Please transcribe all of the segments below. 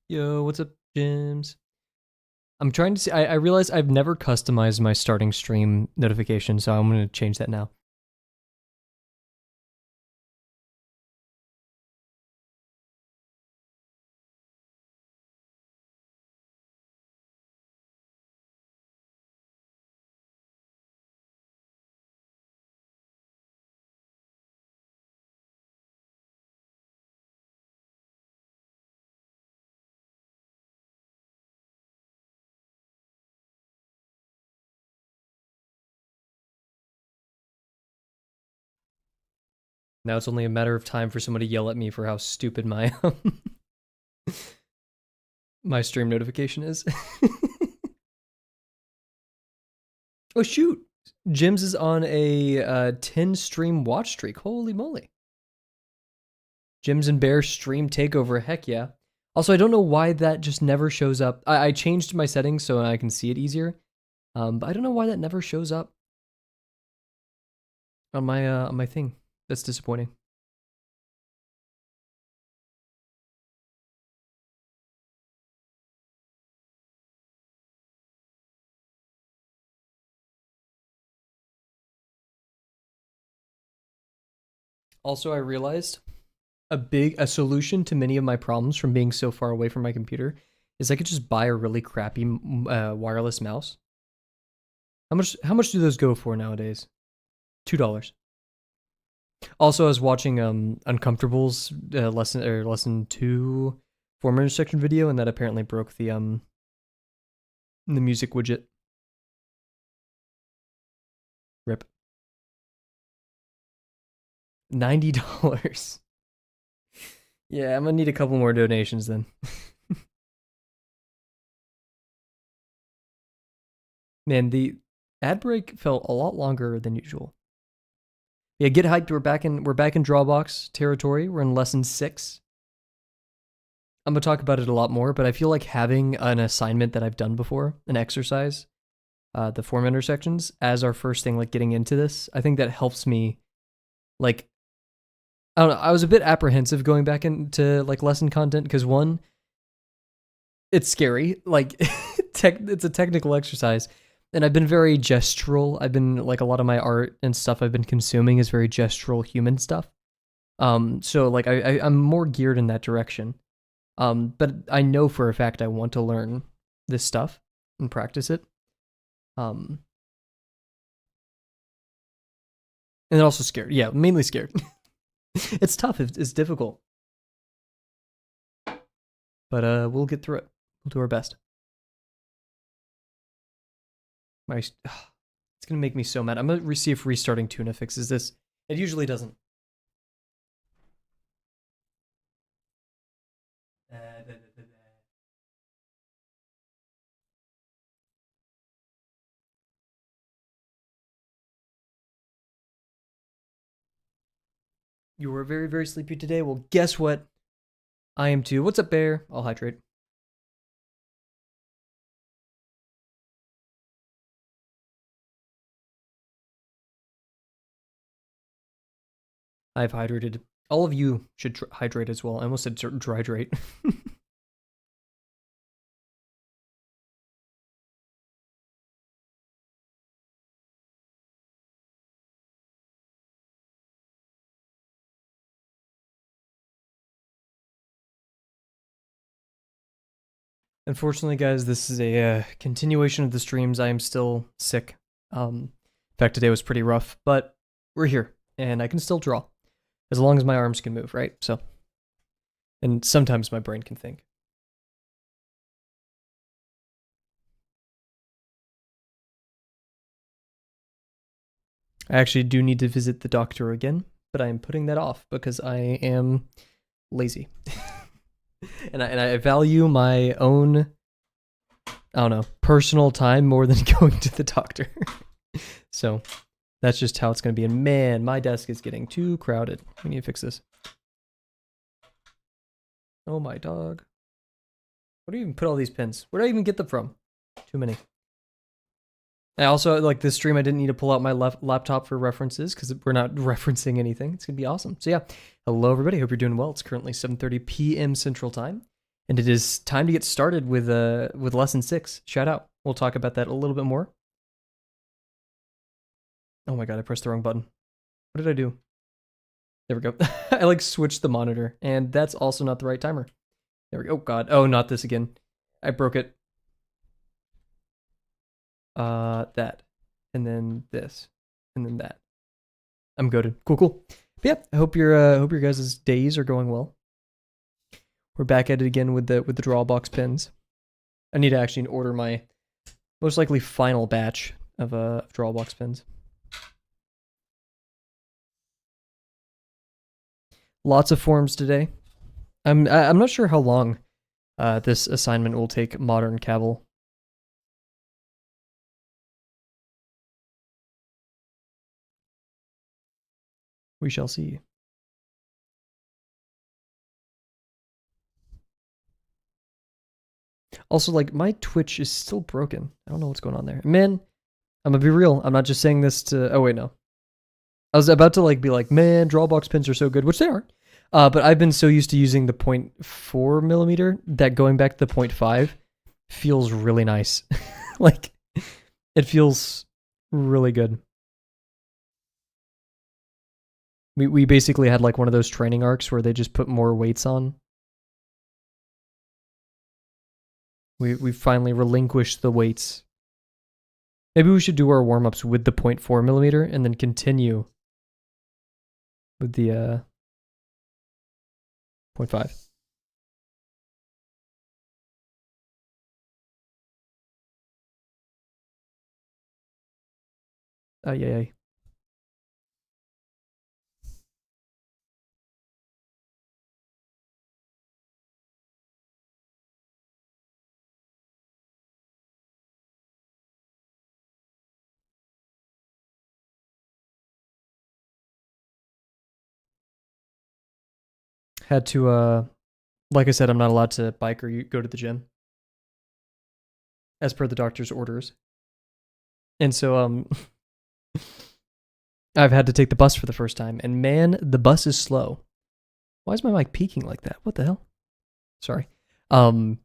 Yo, what's up, Jims? I'm trying to see. I realize I've never customized my starting stream notification, so I'm going to change that now. Now it's only a matter of time for someone to yell at me for how stupid my my stream notification is. Oh shoot, Jims is on a 10 stream watch streak. Holy moly! Jims and Bear stream takeover. Heck yeah. Also, I don't know why that just never shows up. I changed my settings so I can see it easier, but I don't know why that never shows up on my thing. That's disappointing. Also, I realized a solution to many of my problems from being so far away from my computer is I could just buy a really crappy wireless mouse. How much do those go for nowadays? $2. Also, I was watching Uncomfortable's lesson 2 form intersection video, and that apparently broke the music widget. Rip. $90. Yeah, I'm gonna need a couple more donations then. Man, the ad break felt a lot longer than usual. Yeah, get hyped. We're back in Drawbox territory. We're in lesson 6. I'm gonna talk about it a lot more, but I feel like having an assignment that I've done before, an exercise, the form intersections, as our first thing, like getting into this, I think that helps me. Like, I don't know. I was a bit apprehensive going back into like lesson content because one, it's scary. Like, it's a technical exercise, and I've been very gestural. I've been like a lot of my art and stuff I've been consuming is very gestural human stuff. So like I'm more geared in that direction. But I know for a fact I want to learn this stuff and practice it. And then also scared. Yeah, mainly scared. It's tough. It's difficult. But we'll get through it. We'll do our best. It's gonna make me so mad. I'm gonna see if restarting Tuna fixes this. It usually doesn't. You were very, very sleepy today. Well, guess what? I am too. What's up, Bear? I'll hydrate. I've hydrated. All of you should hydrate as well. I almost said hydrate. Unfortunately, guys, this is a continuation of the streams. I am still sick. In fact, today was pretty rough, but we're here, and I can still draw. As long as my arms can move, right? So, and sometimes my brain can think. I actually do need to visit the doctor again, but I am putting that off because I am lazy. and I value my own, I don't know, personal time more than going to the doctor. So that's just how it's going to be. And man, my desk is getting too crowded. We need to fix this. Oh my dog. Where do you even put all these pins? Where did I even get them from? Too many. I also, like this stream, I didn't need to pull out my laptop for references because we're not referencing anything. It's going to be awesome. So yeah, hello everybody. Hope you're doing well. It's currently 7:30 p.m. Central Time. And it is time to get started with lesson 6. Shout out. We'll talk about that a little bit more. Oh my god, I pressed the wrong button. What did I do? There we go. I like switched the monitor, and that's also not the right timer. There we go. Oh god. Oh, not this again. I broke it. That. And then this. And then that. I'm goated. Cool. But yeah, I hope your guys' days are going well. We're back at it again with the draw box pins. I need to actually order my most likely final batch of draw box pins. Lots of forms today. I'm not sure how long this assignment will take modern Kavel. We shall see. Also, like, my Twitch is still broken. I don't know what's going on there. Man, I'm gonna be real. I'm not just saying this to... Oh, wait, no. I was about to, like, be like, man, drawbox pins are so good, which they are. But I've been so used to using the 0.4 millimeter that going back to the 0.5 feels really nice. Like, it feels really good. We basically had, like, one of those training arcs where they just put more weights on. We finally relinquished the weights. Maybe we should do our warm-ups with the 0.4 millimeter and then continue with the 0.5. Yeah. Had to, like I said, I'm not allowed to bike or go to the gym, as per the doctor's orders. And so, I've had to take the bus for the first time, and man, the bus is slow. Why is my mic peaking like that? What the hell? Sorry. But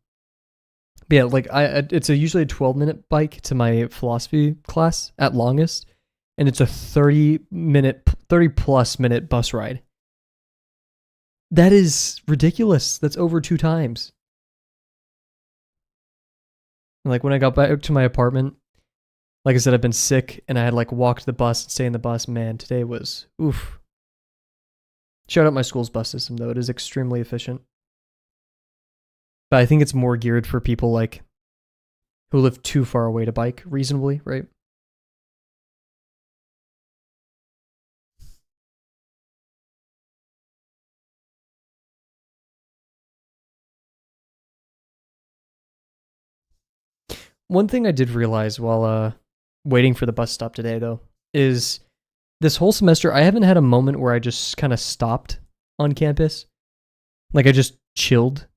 yeah, like it's usually a 12-minute bike to my philosophy class at longest, and it's a 30 plus minute bus ride. That is ridiculous. That's over 2 times. And like when I got back to my apartment, like I said, I've been sick and I had like walked the bus and stay in the bus. Man, today was oof. Shout out my school's bus system though. It is extremely efficient. But I think it's more geared for people like who live too far away to bike reasonably, right? One thing I did realize while waiting for the bus stop today, though, is this whole semester I haven't had a moment where I just kind of stopped on campus. Like I just chilled.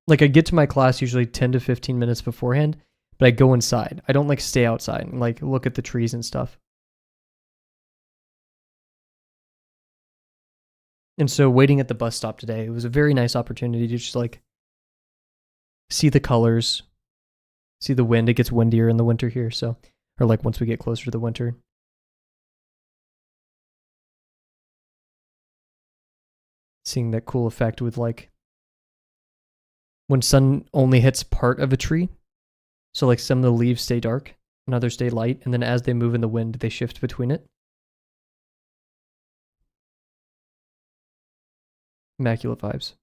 Like I get to my class usually 10 to 15 minutes beforehand, but I go inside. I don't like stay outside and like look at the trees and stuff. And so waiting at the bus stop today, it was a very nice opportunity to just like see the colors, see the wind. It gets windier in the winter here, so, or like once we get closer to the winter. Seeing that cool effect with like when sun only hits part of a tree. So like some of the leaves stay dark and others stay light, and then as they move in the wind, they shift between it. Immaculate vibes.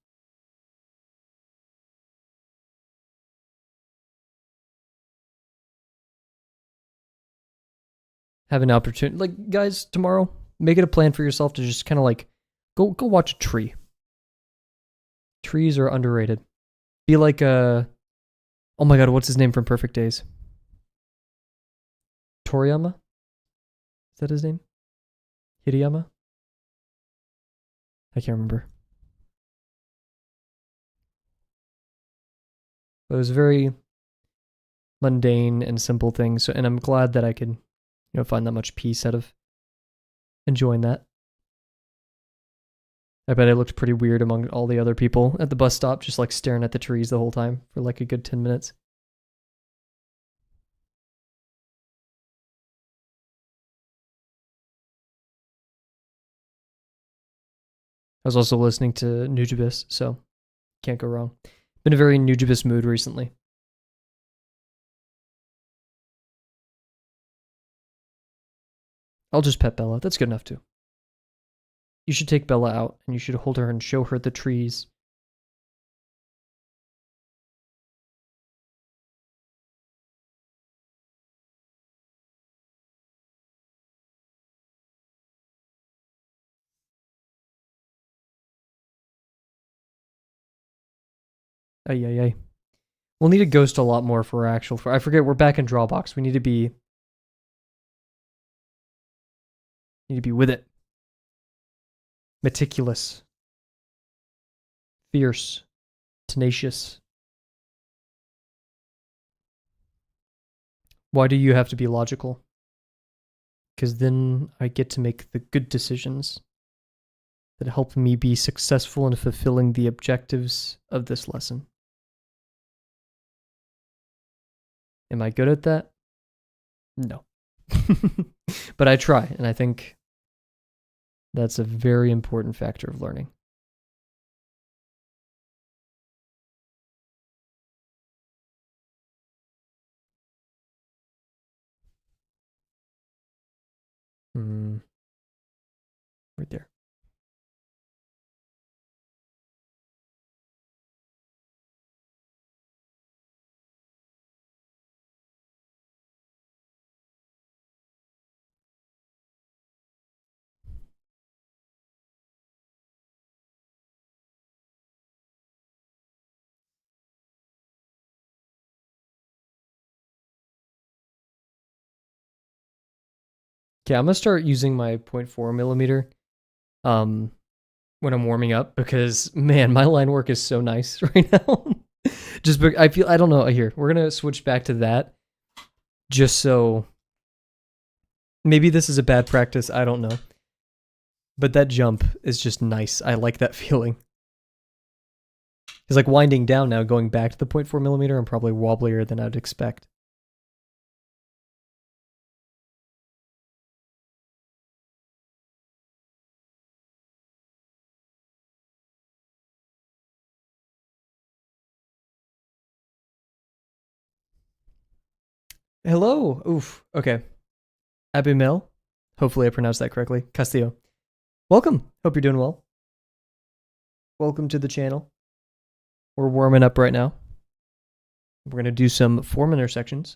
Have an opportunity, like guys, tomorrow, make it a plan for yourself to just kind of like go watch a tree. Trees are underrated. Be like oh my god, what's his name from Perfect Days? Toriyama? Is that his name? Hirayama? I can't remember. But it was very mundane and simple things, and I'm glad that I could, find that much peace out of enjoying that. I bet I looked pretty weird among all the other people at the bus stop, just like staring at the trees the whole time for like a good 10 minutes. I was also listening to Nujibus, so can't go wrong. Been a very Nujibus mood recently. I'll just pet Bella. That's good enough too. You should take Bella out and you should hold her and show her the trees. Ay, ay, ay. We'll need a ghost a lot more for our actual. I forget, we're back in Drawbox. We need to be with it. Meticulous. Fierce. Tenacious. Why do you have to be logical? Because then I get to make the good decisions that help me be successful in fulfilling the objectives of this lesson. Am I good at that? No. But I try, and I think that's a very important factor of learning. Right there. Okay, I'm gonna start using my 0.4 millimeter when I'm warming up because man, my line work is so nice right now. Just I feel I don't know here. We're gonna switch back to that just so maybe this is a bad practice, I don't know. But that jump is just nice. I like that feeling. It's like winding down now, going back to the 0.4 millimeter, I'm probably wobblier than I'd expect. Hello. Oof. Okay. Abimel. Hopefully I pronounced that correctly. Castillo. Welcome. Hope you're doing well. Welcome to the channel. We're warming up right now. We're going to do some form intersections.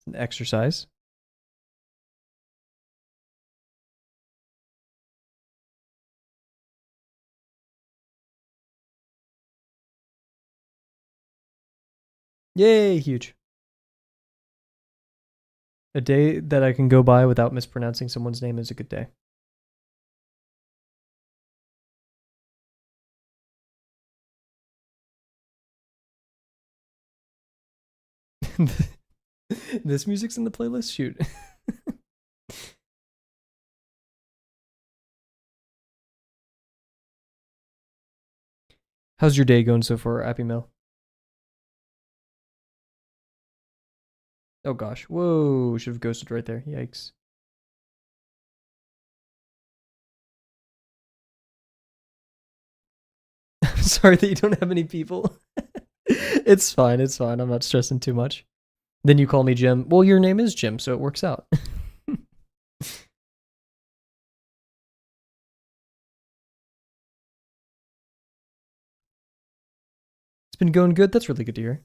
An exercise. Yay, huge. A day that I can go by without mispronouncing someone's name is a good day. This music's in the playlist? Shoot. How's your day going so far, Appy Mill? Oh gosh. Whoa, should have ghosted right there. Yikes. I'm sorry that you don't have any people. It's fine, it's fine. I'm not stressing too much. Then you call me Jim. Well, your name is Jim, so it works out. It's been going good. That's really good to hear.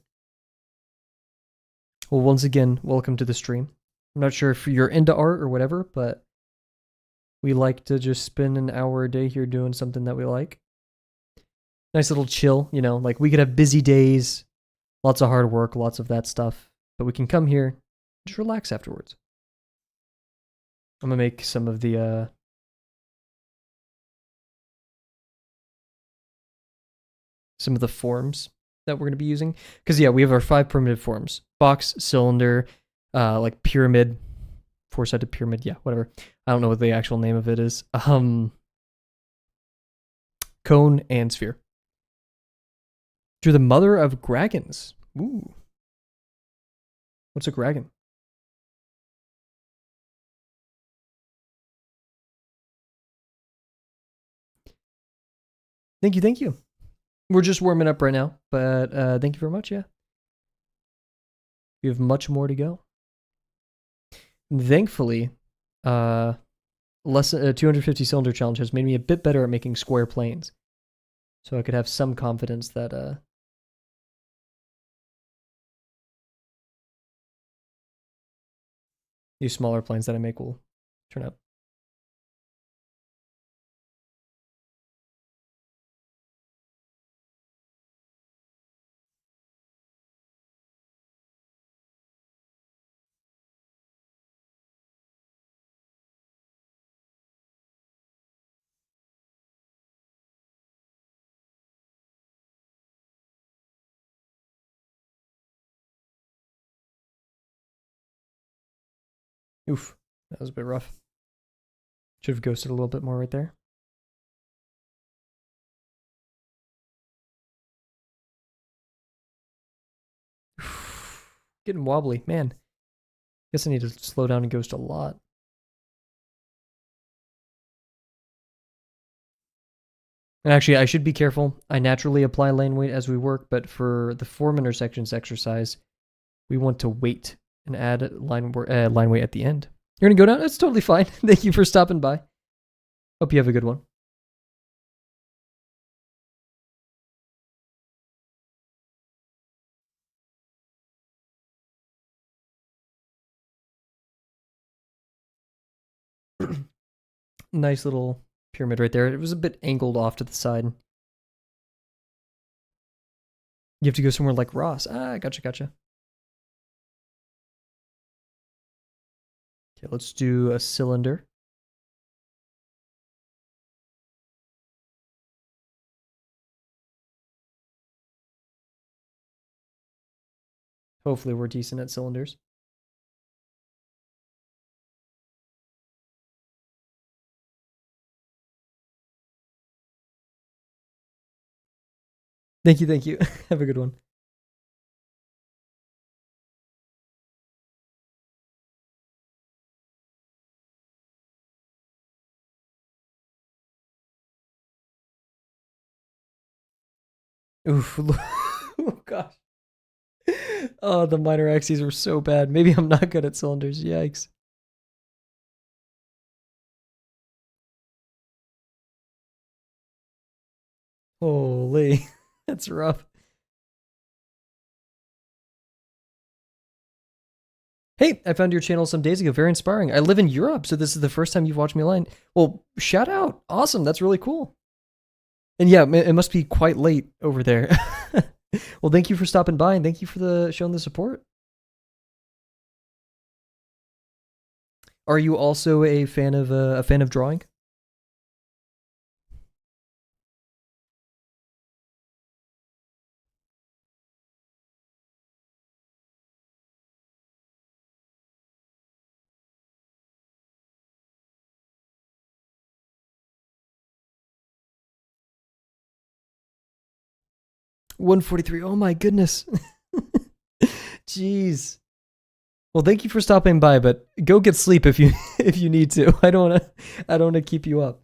Well, once again, welcome to the stream. I'm not sure if you're into art or whatever, but we like to just spend an hour a day here doing something that we like. Nice little chill, you know, like we could have busy days, lots of hard work, lots of that stuff, but we can come here, just relax afterwards. I'm gonna make some of the forms that we're gonna be using, because yeah, we have our 5 primitive forms: box, cylinder, like pyramid, 4-sided pyramid, yeah, whatever. I don't know what the actual name of it is. Cone and sphere. To the mother of Gragons. Ooh. What's a Gragon? Thank you, thank you. We're just warming up right now, but thank you very much, yeah. We have much more to go. Thankfully, less 250 cylinder challenge has made me a bit better at making square planes. So I could have some confidence that these smaller planes that I make will turn out. Oof, that was a bit rough. Should have ghosted a little bit more right there. Getting wobbly, man. Guess I need to slow down and ghost a lot. And actually, I should be careful. I naturally apply lane weight as we work, but for the form intersections exercise, we want to wait and add line weight at the end. You're gonna go down? That's totally fine. Thank you for stopping by. Hope you have a good one. Nice little pyramid right there. It was a bit angled off to the side. You have to go somewhere like Ross. Ah, gotcha. Okay, let's do a cylinder. Hopefully we're decent at cylinders. Thank you. Have a good one. Oof. Oh, gosh. Oh, the minor axes were so bad. Maybe I'm not good at cylinders. Yikes. Holy. That's rough. Hey, I found your channel some days ago. Very inspiring. I live in Europe, so this is the first time you've watched me online. Well, shout out. Awesome. That's really cool. And yeah, it must be quite late over there. Well, thank you for stopping by and thank you for showing the support. Are you also a fan of drawing? $143. Oh my goodness. Jeez. Well, thank you for stopping by, but go get sleep if you if you need to. I don't want to keep you up.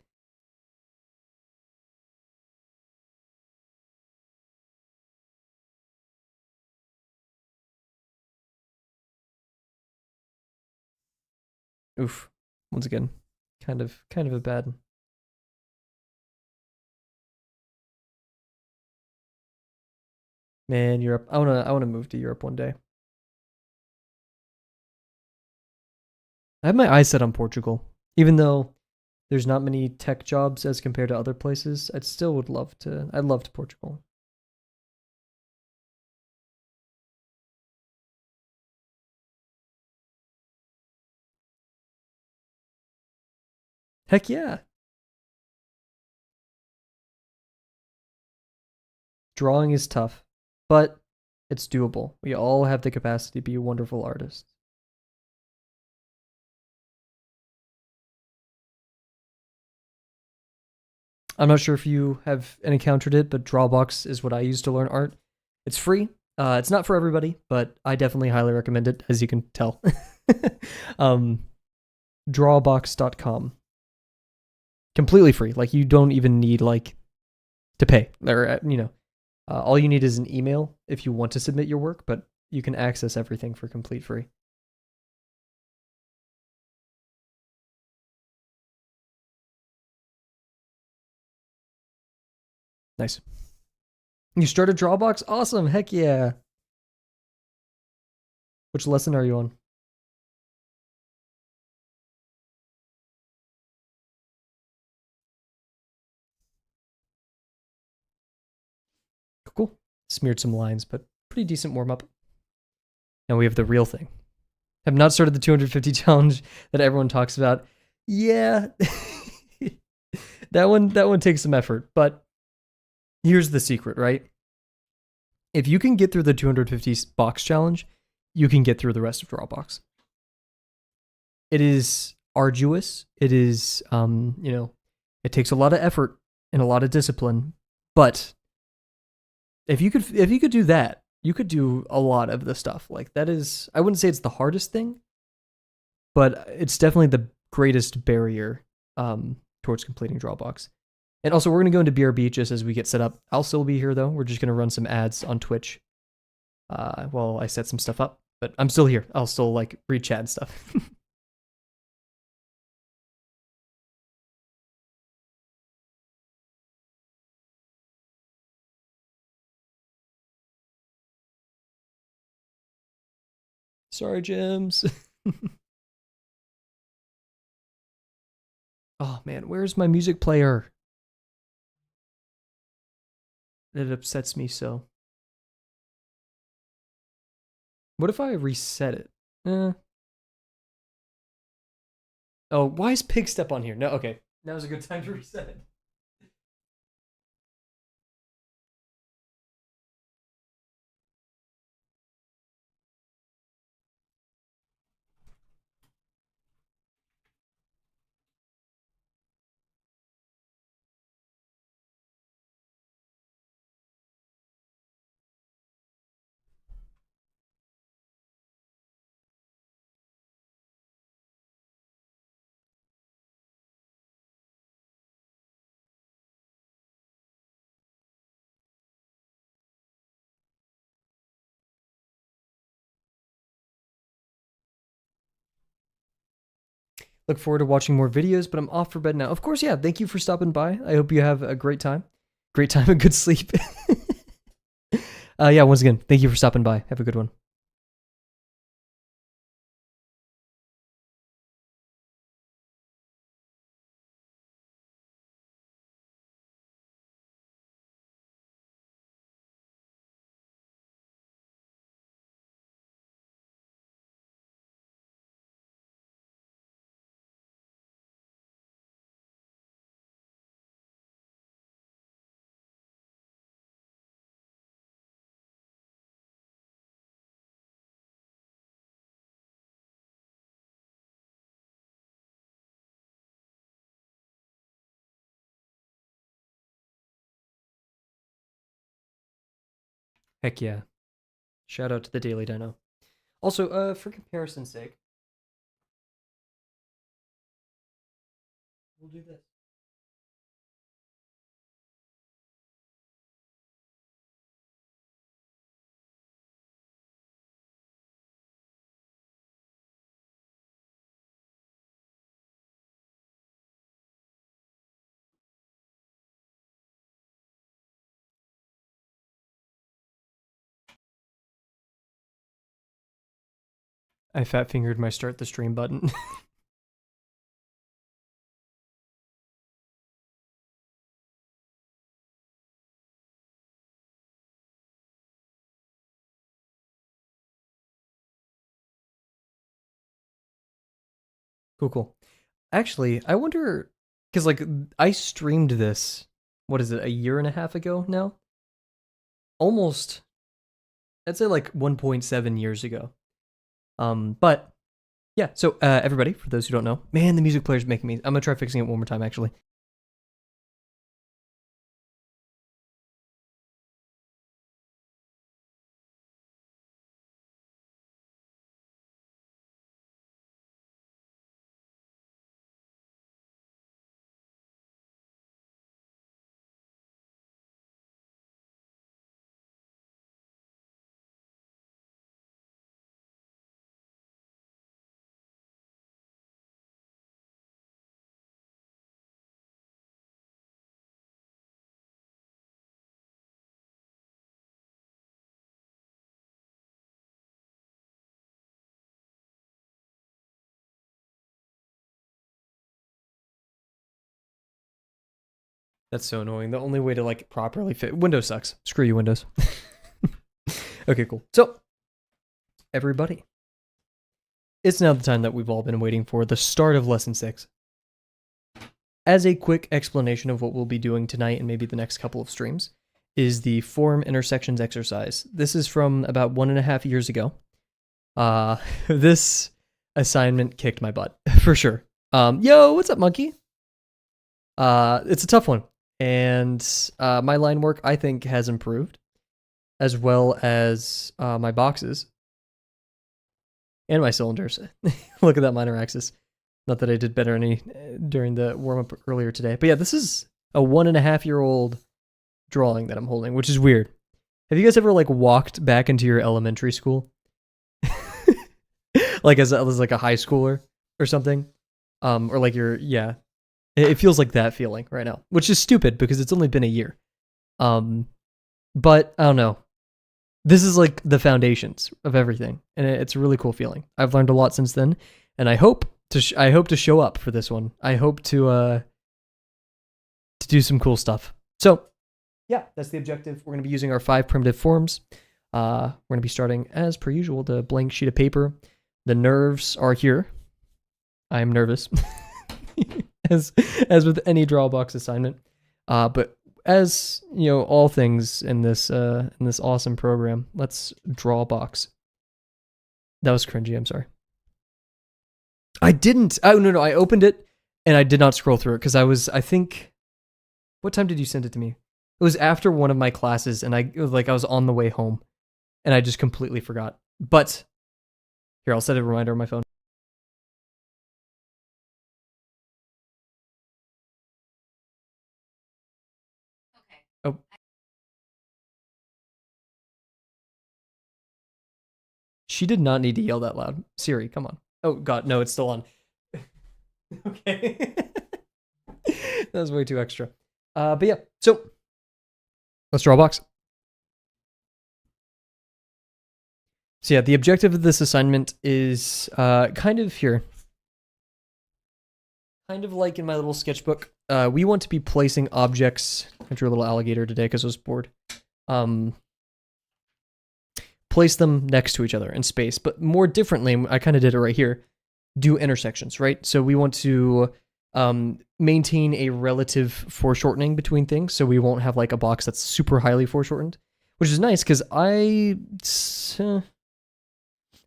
Oof. Once again, kind of a bad. Man, Europe. I wanna move to Europe one day. I have my eyes set on Portugal. Even though there's not many tech jobs as compared to other places, I still would love to. I'd love to Portugal. Heck yeah. Drawing is tough, but it's doable. We all have the capacity to be wonderful artists. I'm not sure if you have encountered it, but Drawbox is what I use to learn art. It's free. It's not for everybody, but I definitely highly recommend it, as you can tell. um, Drawbox.com. Completely free. Like, you don't even need, like, to pay. Or, all you need is an email if you want to submit your work, but you can access everything for complete free. Nice. You started Drawbox? Awesome. Heck yeah. Which lesson are you on? Cool. Smeared some lines, but pretty decent warm up. Now we have the real thing. Have not started the 250 challenge that everyone talks about. Yeah. that one takes some effort, but here's the secret, right? If you can get through the 250 box challenge, you can get through the rest of Drawbox. It is arduous. It is it takes a lot of effort and a lot of discipline, but if you could do that, you could do a lot of the stuff. Like, that is, I wouldn't say it's the hardest thing, but it's definitely the greatest barrier towards completing Drawbox. And also, we're going to go into BRB just as we get set up. I'll still be here, though. We're just going to run some ads on Twitch while I set some stuff up. But I'm still here. I'll still, like, read chat and stuff. Sorry, Jims. Oh, man. Where's my music player? It upsets me so. What if I reset it? Oh, why is Pig Step on here? No, okay. Now's a good time to reset it. Look forward to watching more videos, but I'm off for bed now. Of course, yeah. Thank you for stopping by. I hope you have a great time. Great time and good sleep. Yeah, once again, thank you for stopping by. Have a good one. Heck yeah. Shout out to the Daily Dino. Also, for comparison's sake, we'll do this. I fat fingered my start the stream button. Cool. Actually, I wonder, because, like, I streamed this, what is it, a year and a half ago now? Almost, I'd say like 1.7 years ago. But yeah, so everybody, for those who don't know, man, the music player's making me, I'm gonna try fixing it one more time, actually. That's so annoying. The only way to like properly fit Windows sucks. Screw you, Windows. Okay, cool. So, everybody, it's now the time that we've all been waiting for, the start of lesson 6. As a quick explanation of what we'll be doing tonight and maybe the next couple of streams, is the form intersections exercise. This is from about 1.5 years ago. This assignment kicked my butt for sure. Yo, what's up, monkey? It's a tough one, and my line work I think has improved, as well as my boxes and my cylinders. Look at that minor axis. Not that I did better any during the warm-up earlier today, but yeah, this is a 1.5-year-old drawing that I'm holding, which is weird. Have you guys ever like walked back into your elementary school, like as like a high schooler or something, or like it feels like that feeling right now, which is stupid because it's only been a year. But I don't know. This is like the foundations of everything, and it's a really cool feeling. I've learned a lot since then, and I hope to show up for this one. I hope to do some cool stuff. So, yeah, that's the objective. We're going to be using our 5 primitive forms. We're going to be starting, as per usual, the blank sheet of paper. The nerves are here. I am nervous, as with any Drawbox assignment. But as you know, all things in this awesome program, let's draw a box. That was cringy. I'm sorry. I didn't. Oh no, I opened it and I did not scroll through it because I think. What time did you send it to me? It was after one of my classes, and I was on the way home, and I just completely forgot. But here, I'll set a reminder on my phone. Okay. Oh. She did not need to yell that loud. Siri, come on. Oh God, no, it's still on. Okay. That was way too extra. But yeah, so let's draw a box. So yeah, the objective of this assignment is kind of here. Kind of like in my little sketchbook. We want to be placing objects. I drew a little alligator today because I was bored. Place them next to each other in space, but more differently, I kind of did it right here. Do intersections, right? So we want to maintain a relative foreshortening between things, so we won't have like a box that's super highly foreshortened, which is nice because I'm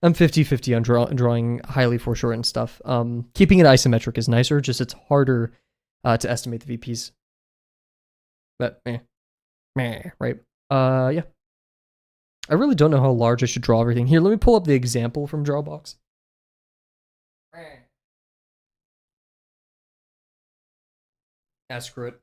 50-50 on drawing highly foreshortened stuff. Keeping it isometric is nicer, just it's harder to estimate the VPs. But right? Yeah. I really don't know how large I should draw everything. Here, let me pull up the example from Drawbox. Screw it.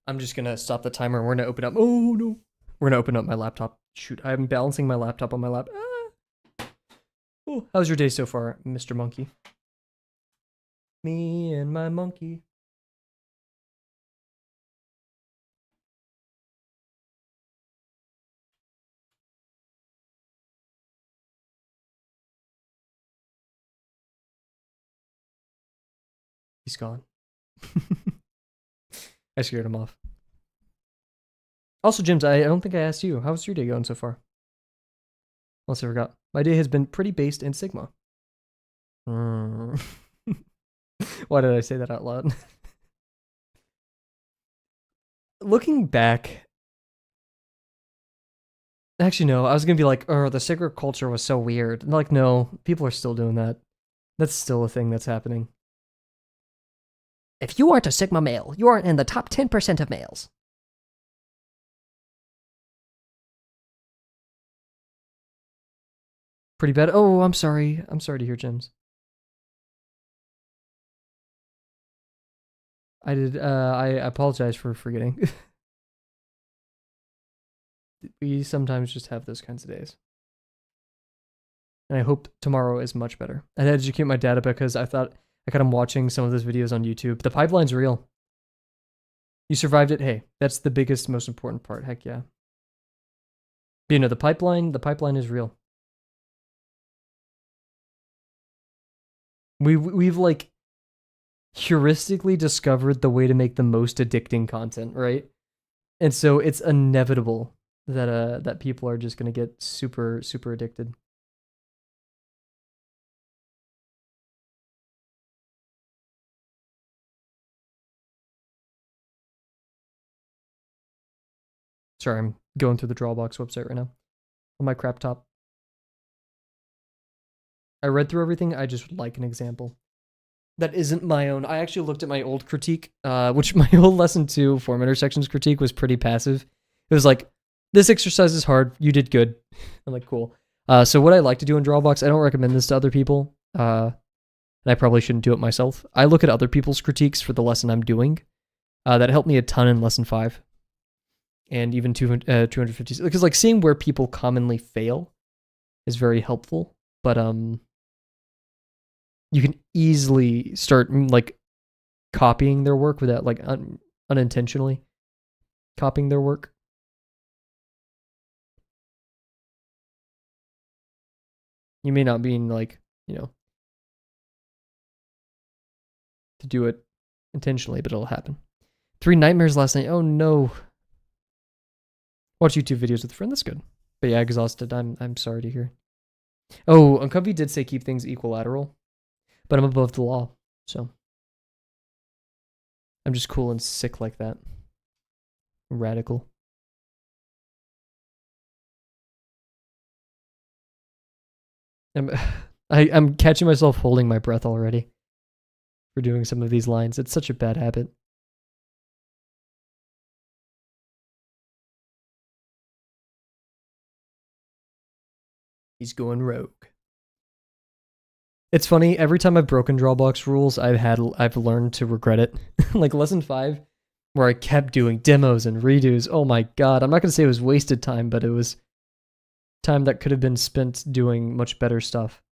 I'm just gonna stop the timer and we're gonna open up. Oh no. We're gonna open up my laptop. Shoot, I'm balancing my laptop on my lap. Oh, how's your day so far, Mr. Monkey? Me and my monkey. He's gone. I scared him off. Also, James, I don't think I asked you. How's your day going so far? Unless I forgot. My day has been pretty based in Sigma. Why did I say that out loud? Looking back... Actually, no. I was going to be like, oh, the Sigma culture was so weird. And like, no. People are still doing that. That's still a thing that's happening. If you aren't a Sigma male, you aren't in the top 10% of males. Pretty bad. Oh, I'm sorry. I'm sorry to hear, James. I apologize for forgetting. We sometimes just have those kinds of days. And I hope tomorrow is much better. I had to educate my dad because I thought I caught him watching some of those videos on YouTube. The pipeline's real. You survived it. Hey, that's the biggest, most important part. Heck yeah. But, you know, the pipeline is real. We've like heuristically discovered the way to make the most addicting content, right? And so it's inevitable that people are just gonna get super addicted. Sorry, I'm going through the Drawbox website right now on my crap top. I read through everything. I just would like an example that isn't my own. I actually looked at my old critique, which my old lesson 2 form intersections critique was pretty passive. It was like, this exercise is hard. You did good. I'm like, cool. So what I like to do in Drawbox, I don't recommend this to other people, and I probably shouldn't do it myself. I look at other people's critiques for the lesson I'm doing. That helped me a ton in lesson 5. And even 250, because like seeing where people commonly fail is very helpful. But you can easily start like copying their work without like unintentionally copying their work. You may not mean like, to do it intentionally, but it'll happen. 3 nightmares last night. Oh no. Watch YouTube videos with a friend. That's good. But yeah, exhausted. I'm sorry to hear. Oh, Uncomfy did say keep things equilateral, but I'm above the law, so I'm just cool and sick like that. Radical. I'm catching myself holding my breath already for doing some of these lines. It's such a bad habit. He's going rogue. It's funny, every time I've broken Drawbox rules, I've learned to regret it. Like lesson 5, where I kept doing demos and redos. Oh my god, I'm not gonna say it was wasted time, but it was time that could have been spent doing much better stuff.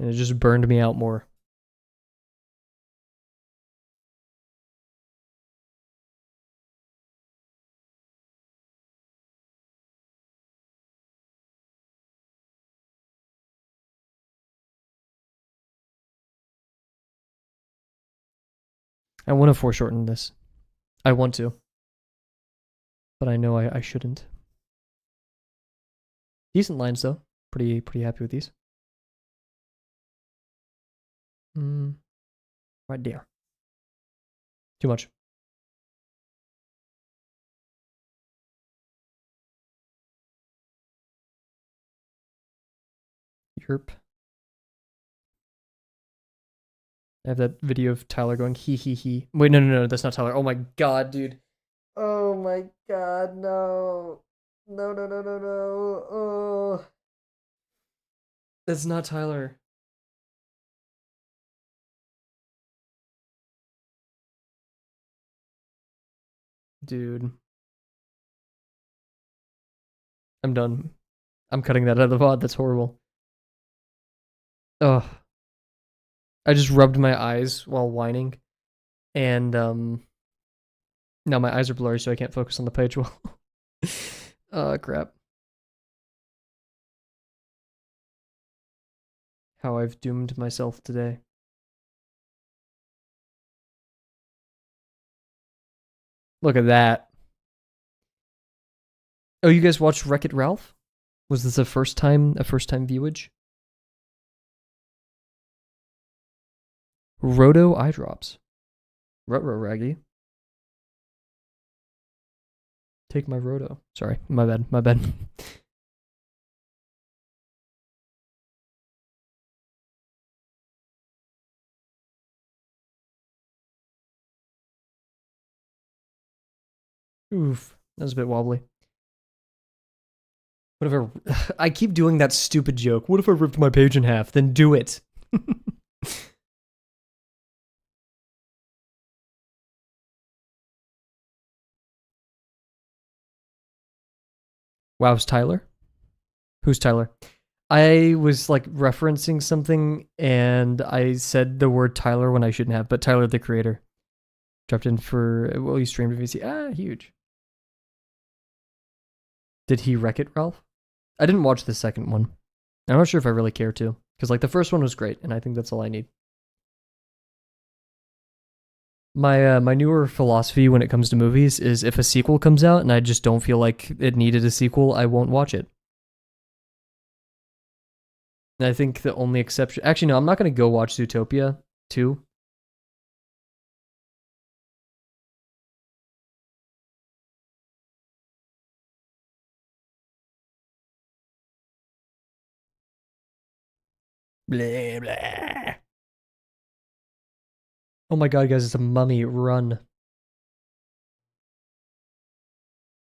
And it just burned me out more. I want to foreshorten this. I want to. But I know I shouldn't. Decent lines though. Pretty happy with these. Right there. Too much. Yerp. I have that video of Tyler going he he he. Wait, no, that's not Tyler. Oh my god, dude. Oh my god, no. No. Oh. That's not Tyler. Dude. I'm done. I'm cutting that out of the VOD. That's horrible. Ugh. I just rubbed my eyes while whining. And now my eyes are blurry, so I can't focus on the page well. Crap. How I've doomed myself today. Look at that. Oh, you guys watched Wreck-It Ralph? Was this a first time viewage? Roto eye drops. Ruh-roh, Raggy. Take my Roto. Sorry, my bad. Oof, that was a bit wobbly. What if I keep doing that stupid joke. What if I ripped my page in half? Then do it. Wow, it's Tyler? Who's Tyler? I was like referencing something and I said the word Tyler when I shouldn't have, but Tyler the creator dropped in for, well, he streamed VC. Huge. Did he wreck it, Ralph? I didn't watch the second one. I'm not sure if I really care to, because like the first one was great, and I think that's all I need. My newer philosophy when it comes to movies is if a sequel comes out and I just don't feel like it needed a sequel, I won't watch it. And I think the only exception, actually no, I'm not gonna go watch Zootopia 2. Blah blah. Oh my god, guys, it's a mummy. Run.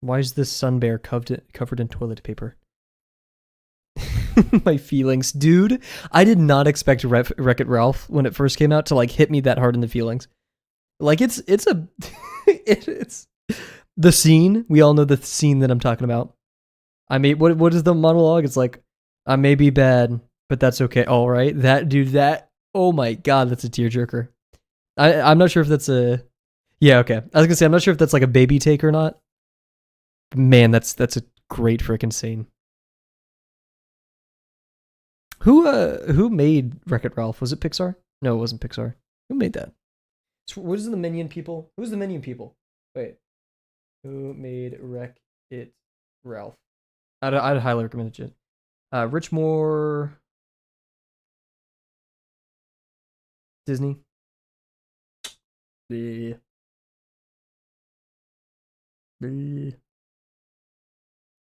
Why is this sun bear covered in toilet paper? My feelings, dude. I did not expect Wreck-It Ralph when it first came out to like hit me that hard in the feelings. Like it's a it's the scene. We all know the scene that I'm talking about. I mean, what is the monologue? It's like, I may be bad, but that's okay. All right, that dude. That, oh my god, that's a tearjerker. I'm not sure if that's a, yeah, okay. I was gonna say I'm not sure if that's like a baby take or not. Man, that's a great freaking scene. Who made Wreck-It Ralph? Was it Pixar? No, it wasn't Pixar. Who made that? What is the Minion people? Who's the Minion people? Wait, who made Wreck-It Ralph? I'd highly recommend it. Rich Moore, Disney. The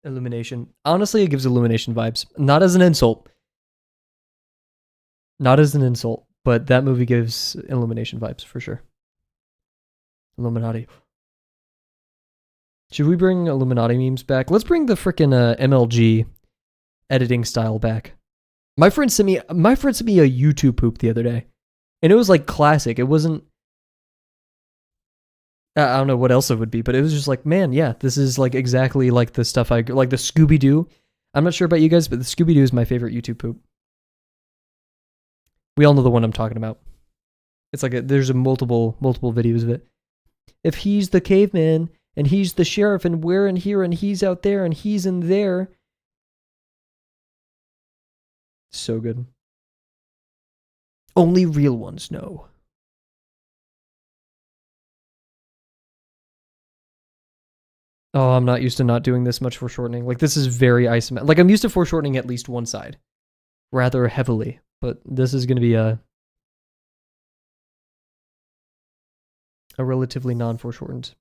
Illumination. Honestly, it gives Illumination vibes. Not as an insult. Not as an insult, but that movie gives Illumination vibes for sure. Illuminati. Should we bring Illuminati memes back? Let's bring the freaking MLG editing style back. My friend sent me a YouTube poop the other day, and it was like classic. It wasn't. I don't know what else it would be, but it was just like, man, yeah, this is like exactly like the stuff I like. The Scooby Doo. I'm not sure about you guys, but the Scooby Doo is my favorite YouTube poop. We all know the one I'm talking about. It's like there's a multiple videos of it. If he's the caveman and he's the sheriff and we're in here and he's out there and he's in there. So good. Only real ones know. Oh, I'm not used to not doing this much foreshortening. Like, this is very isometric. Like, I'm used to foreshortening at least one side. Rather heavily. But this is going to be a relatively non-foreshortened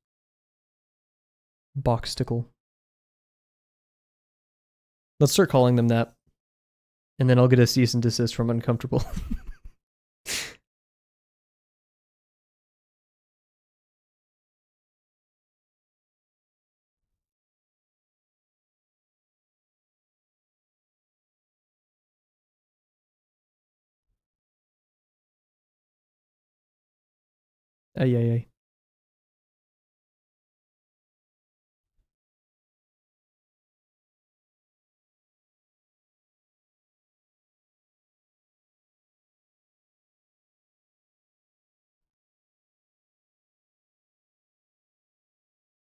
boxticle. Let's start calling them that. And then I'll get a cease and desist from Uncomfortable. Ay, ay, ay.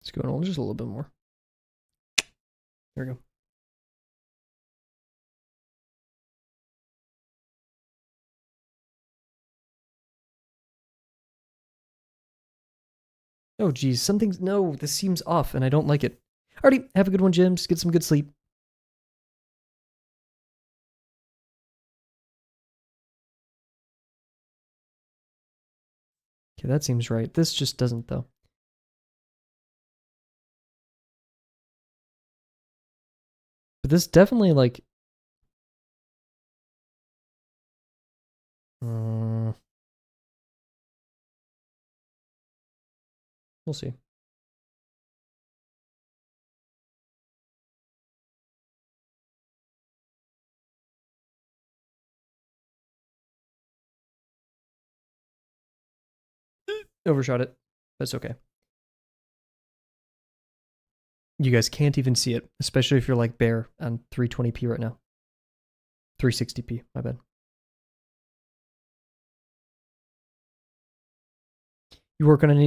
Let's go on just a little bit more. There we go. Oh, geez. Something's... No, this seems off, and I don't like it. Alrighty, have a good one, Jims. Get some good sleep. Okay, that seems right. This just doesn't, though. But this definitely, like... We'll see. Overshot it. That's okay. You guys can't even see it, especially if you're like Bear on 320p right now. 360p, my bad. You working on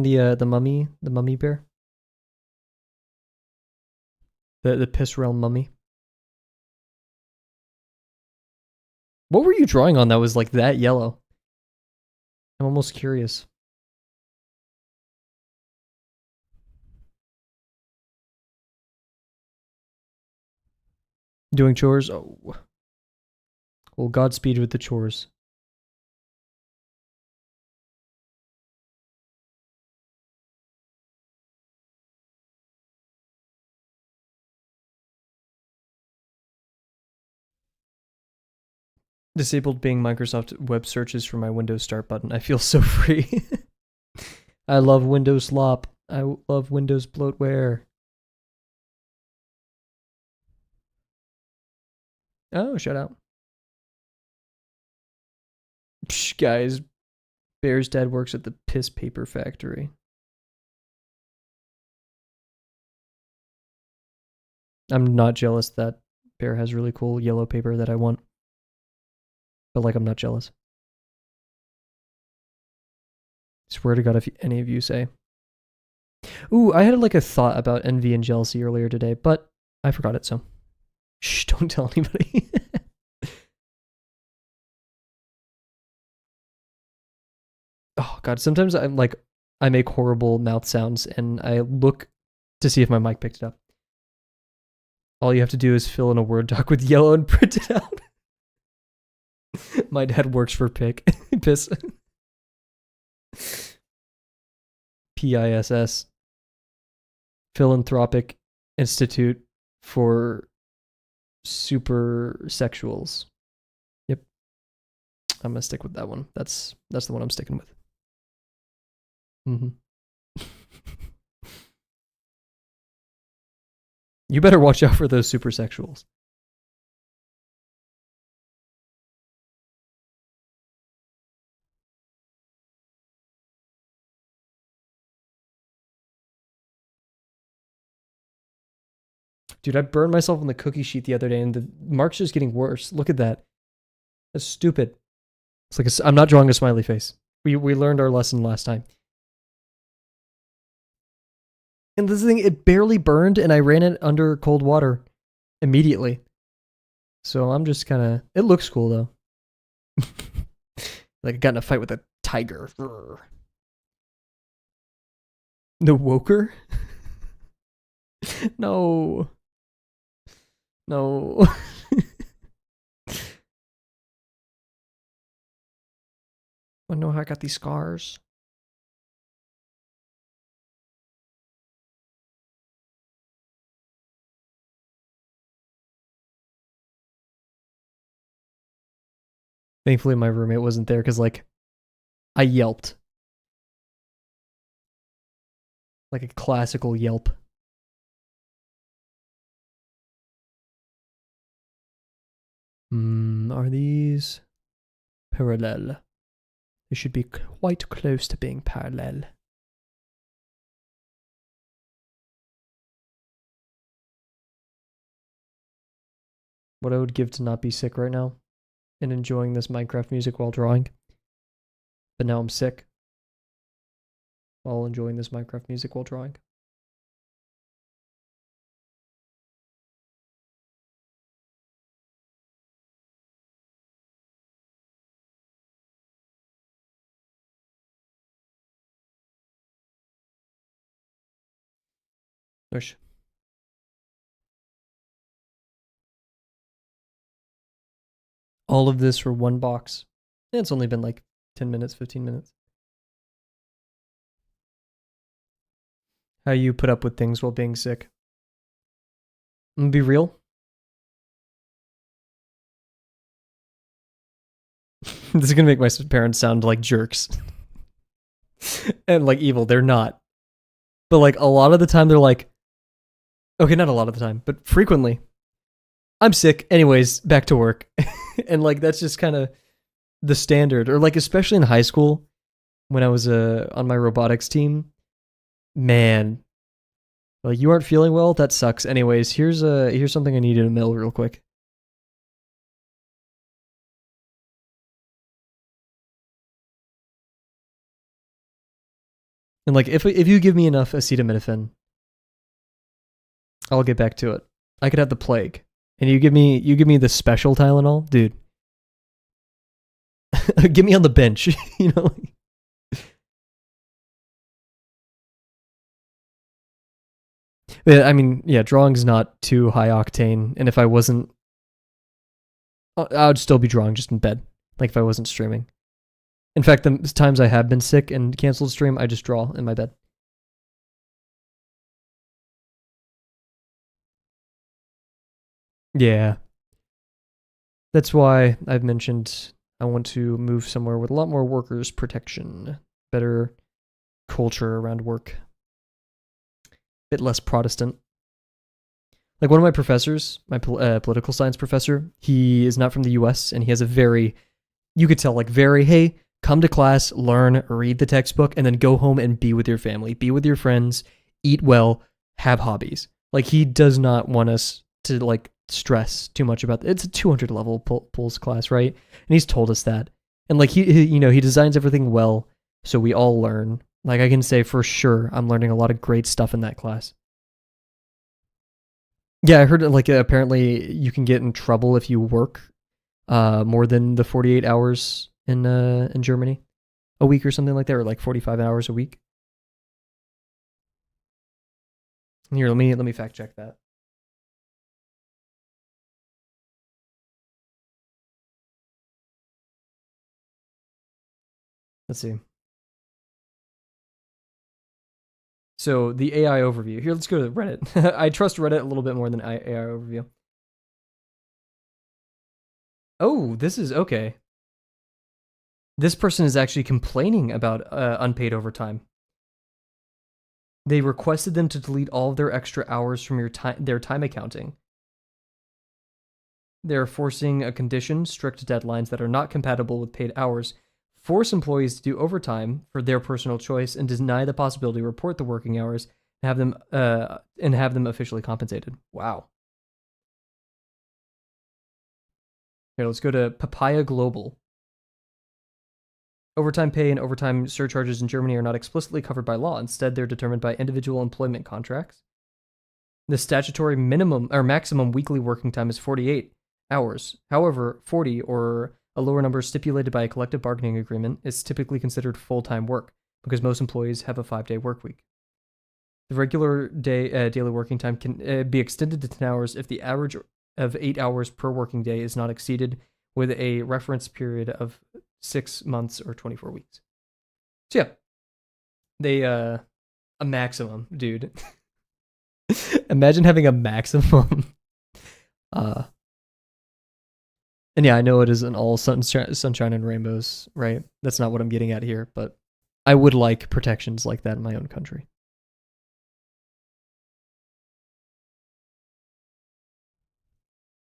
the mummy bear? The piss realm mummy? What were you drawing on that was like that yellow? I'm almost curious. Doing chores? Oh. Well, Godspeed with the chores. Disabled Bing Microsoft web searches for my Windows Start button. I feel so free. I love Windows slop. I love Windows bloatware. Oh, shut out. Psh, guys, Bear's dad works at the piss paper factory. I'm not jealous that Bear has really cool yellow paper that I want. But like, I'm not jealous. Swear to God, if any of you say. Ooh, I had like a thought about envy and jealousy earlier today, but I forgot it, so. Shh, don't tell anybody. Oh God, sometimes I'm like, I make horrible mouth sounds and I look to see if my mic picked it up. All you have to do is fill in a Word doc with yellow and print it out. My dad works for Piss. PISS. Philanthropic Institute for Super Sexuals. Yep. I'm gonna stick with that one. That's the one I'm sticking with. You better watch out for those super sexuals. Dude, I burned myself on the cookie sheet the other day and the mark's just getting worse. Look at that. That's stupid. It's like I'm not drawing a smiley face. We learned our lesson last time. And this thing, it barely burned and I ran it under cold water immediately. So I'm just kind of, it looks cool though. Like I got in a fight with a tiger. The Woker? No. No. I know how I got these scars. Thankfully, my roommate wasn't there because, like, I yelped. Like a classical yelp. Are these parallel? They should be quite close to being parallel. What I would give to not be sick right now and enjoying this Minecraft music while drawing. But now I'm sick while enjoying this Minecraft music while drawing. Oosh. All of this for one box. It's only been like 10 minutes, 15 minutes. How you put up with things while being sick. I'm gonna be real. This is gonna make my parents sound like jerks. And like evil. They're not. But like a lot of the time they're like, okay, not a lot of the time, but frequently, I'm sick. Anyways, back to work. And like that's just kind of the standard. Or like especially in high school when I was on my robotics team, man, like you aren't feeling well, that sucks. Anyways, here's something I need in a mail real quick. And like if you give me enough acetaminophen, I'll get back to it. I could have the plague. And you give me the special Tylenol, dude. Get me on the bench, you know. I mean, yeah, drawing's not too high octane, and if I wasn't, I would still be drawing just in bed, like if I wasn't streaming. In fact, the times I have been sick and canceled stream, I just draw in my bed. Yeah, that's why I've mentioned I want to move somewhere with a lot more workers' protection, better culture around work, a bit less Protestant. Like one of my professors, my political science professor, he is not from the US and he has a very, you could tell, like very, hey, come to class, learn, read the textbook, and then go home and be with your family, be with your friends, eat well, have hobbies. Like he does not want us to like stress too much about it's a 200 level pulse class, right? And he's told us that. And like he designs everything well so we all learn. Like I can say for sure I'm learning a lot of great stuff in that class. Yeah, I heard like apparently you can get in trouble if you work more than the 48 hours in Germany a week or something like that, or like 45 hours a week. Here, let me fact check that. Let's see. So the AI overview. Here, let's go to Reddit. I trust Reddit a little bit more than AI overview. Oh, this is okay. This person is actually complaining about unpaid overtime. They requested them to delete all of their extra hours from their time accounting. They're forcing a condition, strict deadlines that are not compatible with paid hours, force employees to do overtime for their personal choice, and deny the possibility to report the working hours and have them officially compensated. Wow. Here, let's go to Papaya Global. Overtime pay and overtime surcharges in Germany are not explicitly covered by law. Instead, they're determined by individual employment contracts. The statutory minimum or maximum weekly working time is 48 hours. However, 40 or a lower number stipulated by a collective bargaining agreement is typically considered full-time work because most employees have a 5-day work week. The regular daily working time can be extended to 10 hours if the average of 8 hours per working day is not exceeded with a reference period of 6 months or 24 weeks. So yeah, they a maximum, dude. Imagine having a maximum. And yeah, I know it isn't all sunshine and rainbows, right? That's not what I'm getting at here, but I would like protections like that in my own country.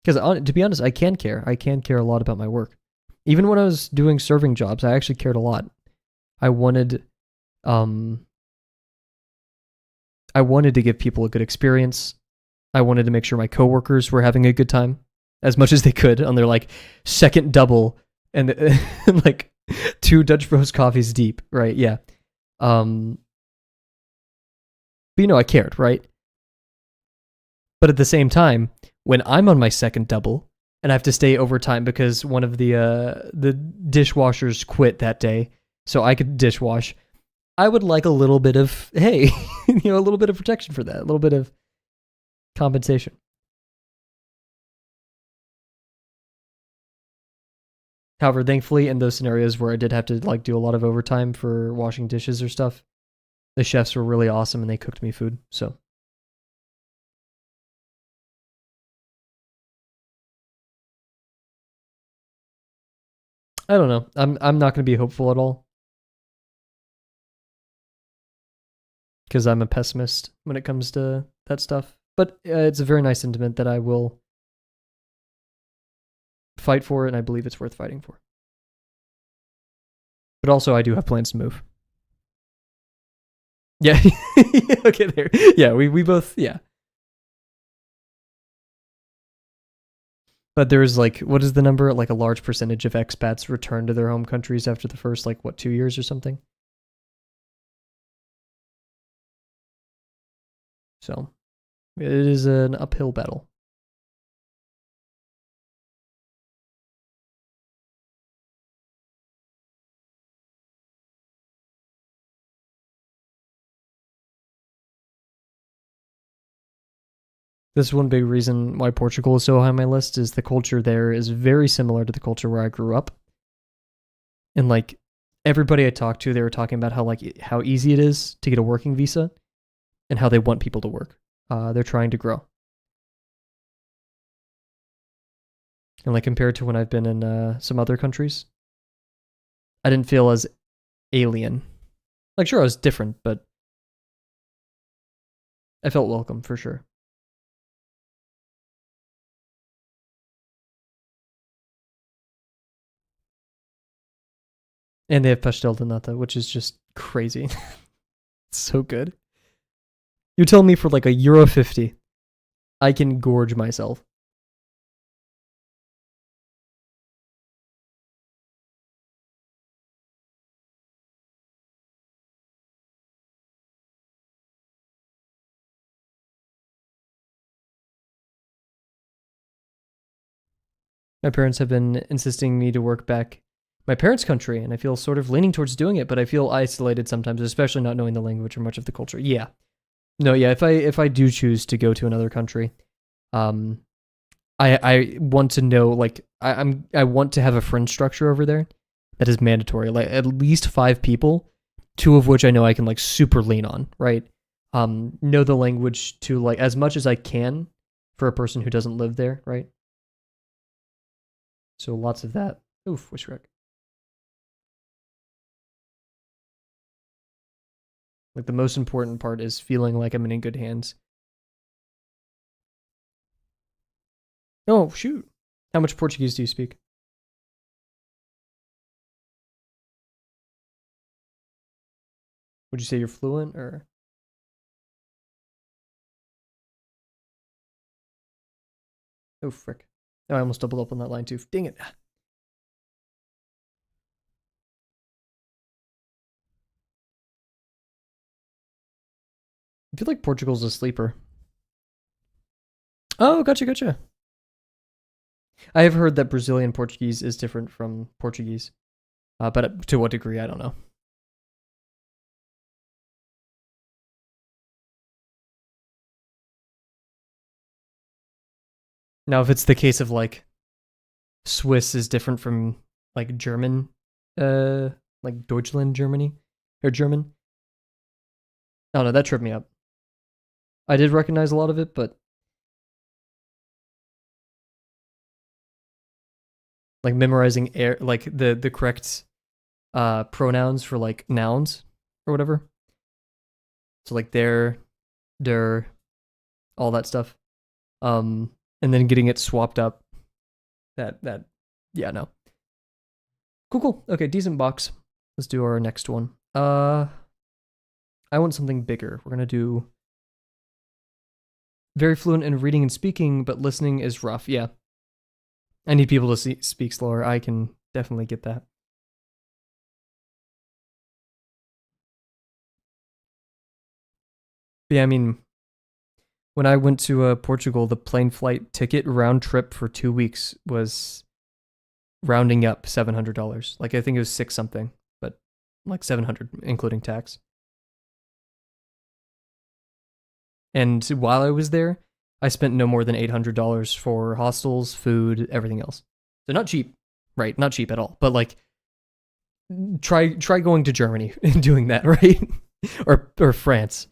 Because to be honest, I can care. I can care a lot about my work. Even when I was doing serving jobs, I actually cared a lot. I wanted to give people a good experience. I wanted to make sure my coworkers were having a good time as much as they could on their like second double and like 2 Dutch Bros coffees deep, right? Yeah. But I cared, right? But at the same time, when I'm on my second double and I have to stay overtime because one of the dishwashers quit that day, so I could dishwash, I would like a little bit of, hey, a little bit of protection for that, a little bit of compensation. However, thankfully, in those scenarios where I did have to like do a lot of overtime for washing dishes or stuff, the chefs were really awesome and they cooked me food. So I don't know. I'm not going to be hopeful at all because I'm a pessimist when it comes to that stuff. But it's a very nice sentiment that I will fight for, and I believe it's worth fighting for. But also, I do have plans to move. Yeah. Okay, there. Yeah, we both, yeah. But there's like, what is the number? Like a large percentage of expats return to their home countries after the first, 2 years or something? So it is an uphill battle. This is one big reason why Portugal is so high on my list is the culture there is very similar to the culture where I grew up. And like everybody I talked to, they were talking about how easy it is to get a working visa and how they want people to work. They're trying to grow. And like compared to when I've been in some other countries, I didn't feel as alien. Like sure, I was different, but I felt welcome for sure. And they have pastel de nata, which is just crazy. It's so good. You're telling me for like €1.50, I can gorge myself. My parents have been insisting me to work back my parents' country, and I feel sort of leaning towards doing it, but I feel isolated sometimes, especially not knowing the language or much of the culture. Yeah. No, yeah, if I do choose to go to another country, um I want to know like I want to have a friend structure over there that is mandatory, like at least 5 people, 2 of which I know I can like super lean on, right? Know the language to like as much as I can for a person who doesn't live there, right? So lots of that. Oof, wish wreck. Like the most important part is feeling like I'm in good hands. Oh shoot! How much Portuguese do you speak? Would you say you're fluent or? Oh frick! Oh, I almost doubled up on that line too. Dang it! I feel like Portugal's a sleeper. Oh, gotcha. I have heard that Brazilian Portuguese is different from Portuguese, but to what degree, I don't know. Now, if it's the case of like Swiss is different from like German, uh, like Deutschland, Germany, or German, I don't know. That tripped me up. I did recognize a lot of it, but like memorizing air, like the correct pronouns for like nouns or whatever. So like der, all that stuff. And then getting it swapped up. That yeah, no. Cool. Okay, decent box. Let's do our next one. I want something bigger. We're gonna do very fluent in reading and speaking, but listening is rough. Yeah, I need people to speak slower. I can definitely get that. But yeah, I mean, when I went to Portugal, the plane flight ticket round trip for 2 weeks was rounding up $700. Like I think it was six something, but like 700 including tax. And while I was there, I spent no more than $800 for hostels, food, everything else. So not cheap, right? Not cheap at all. But like, try going to Germany and doing that, right? or France.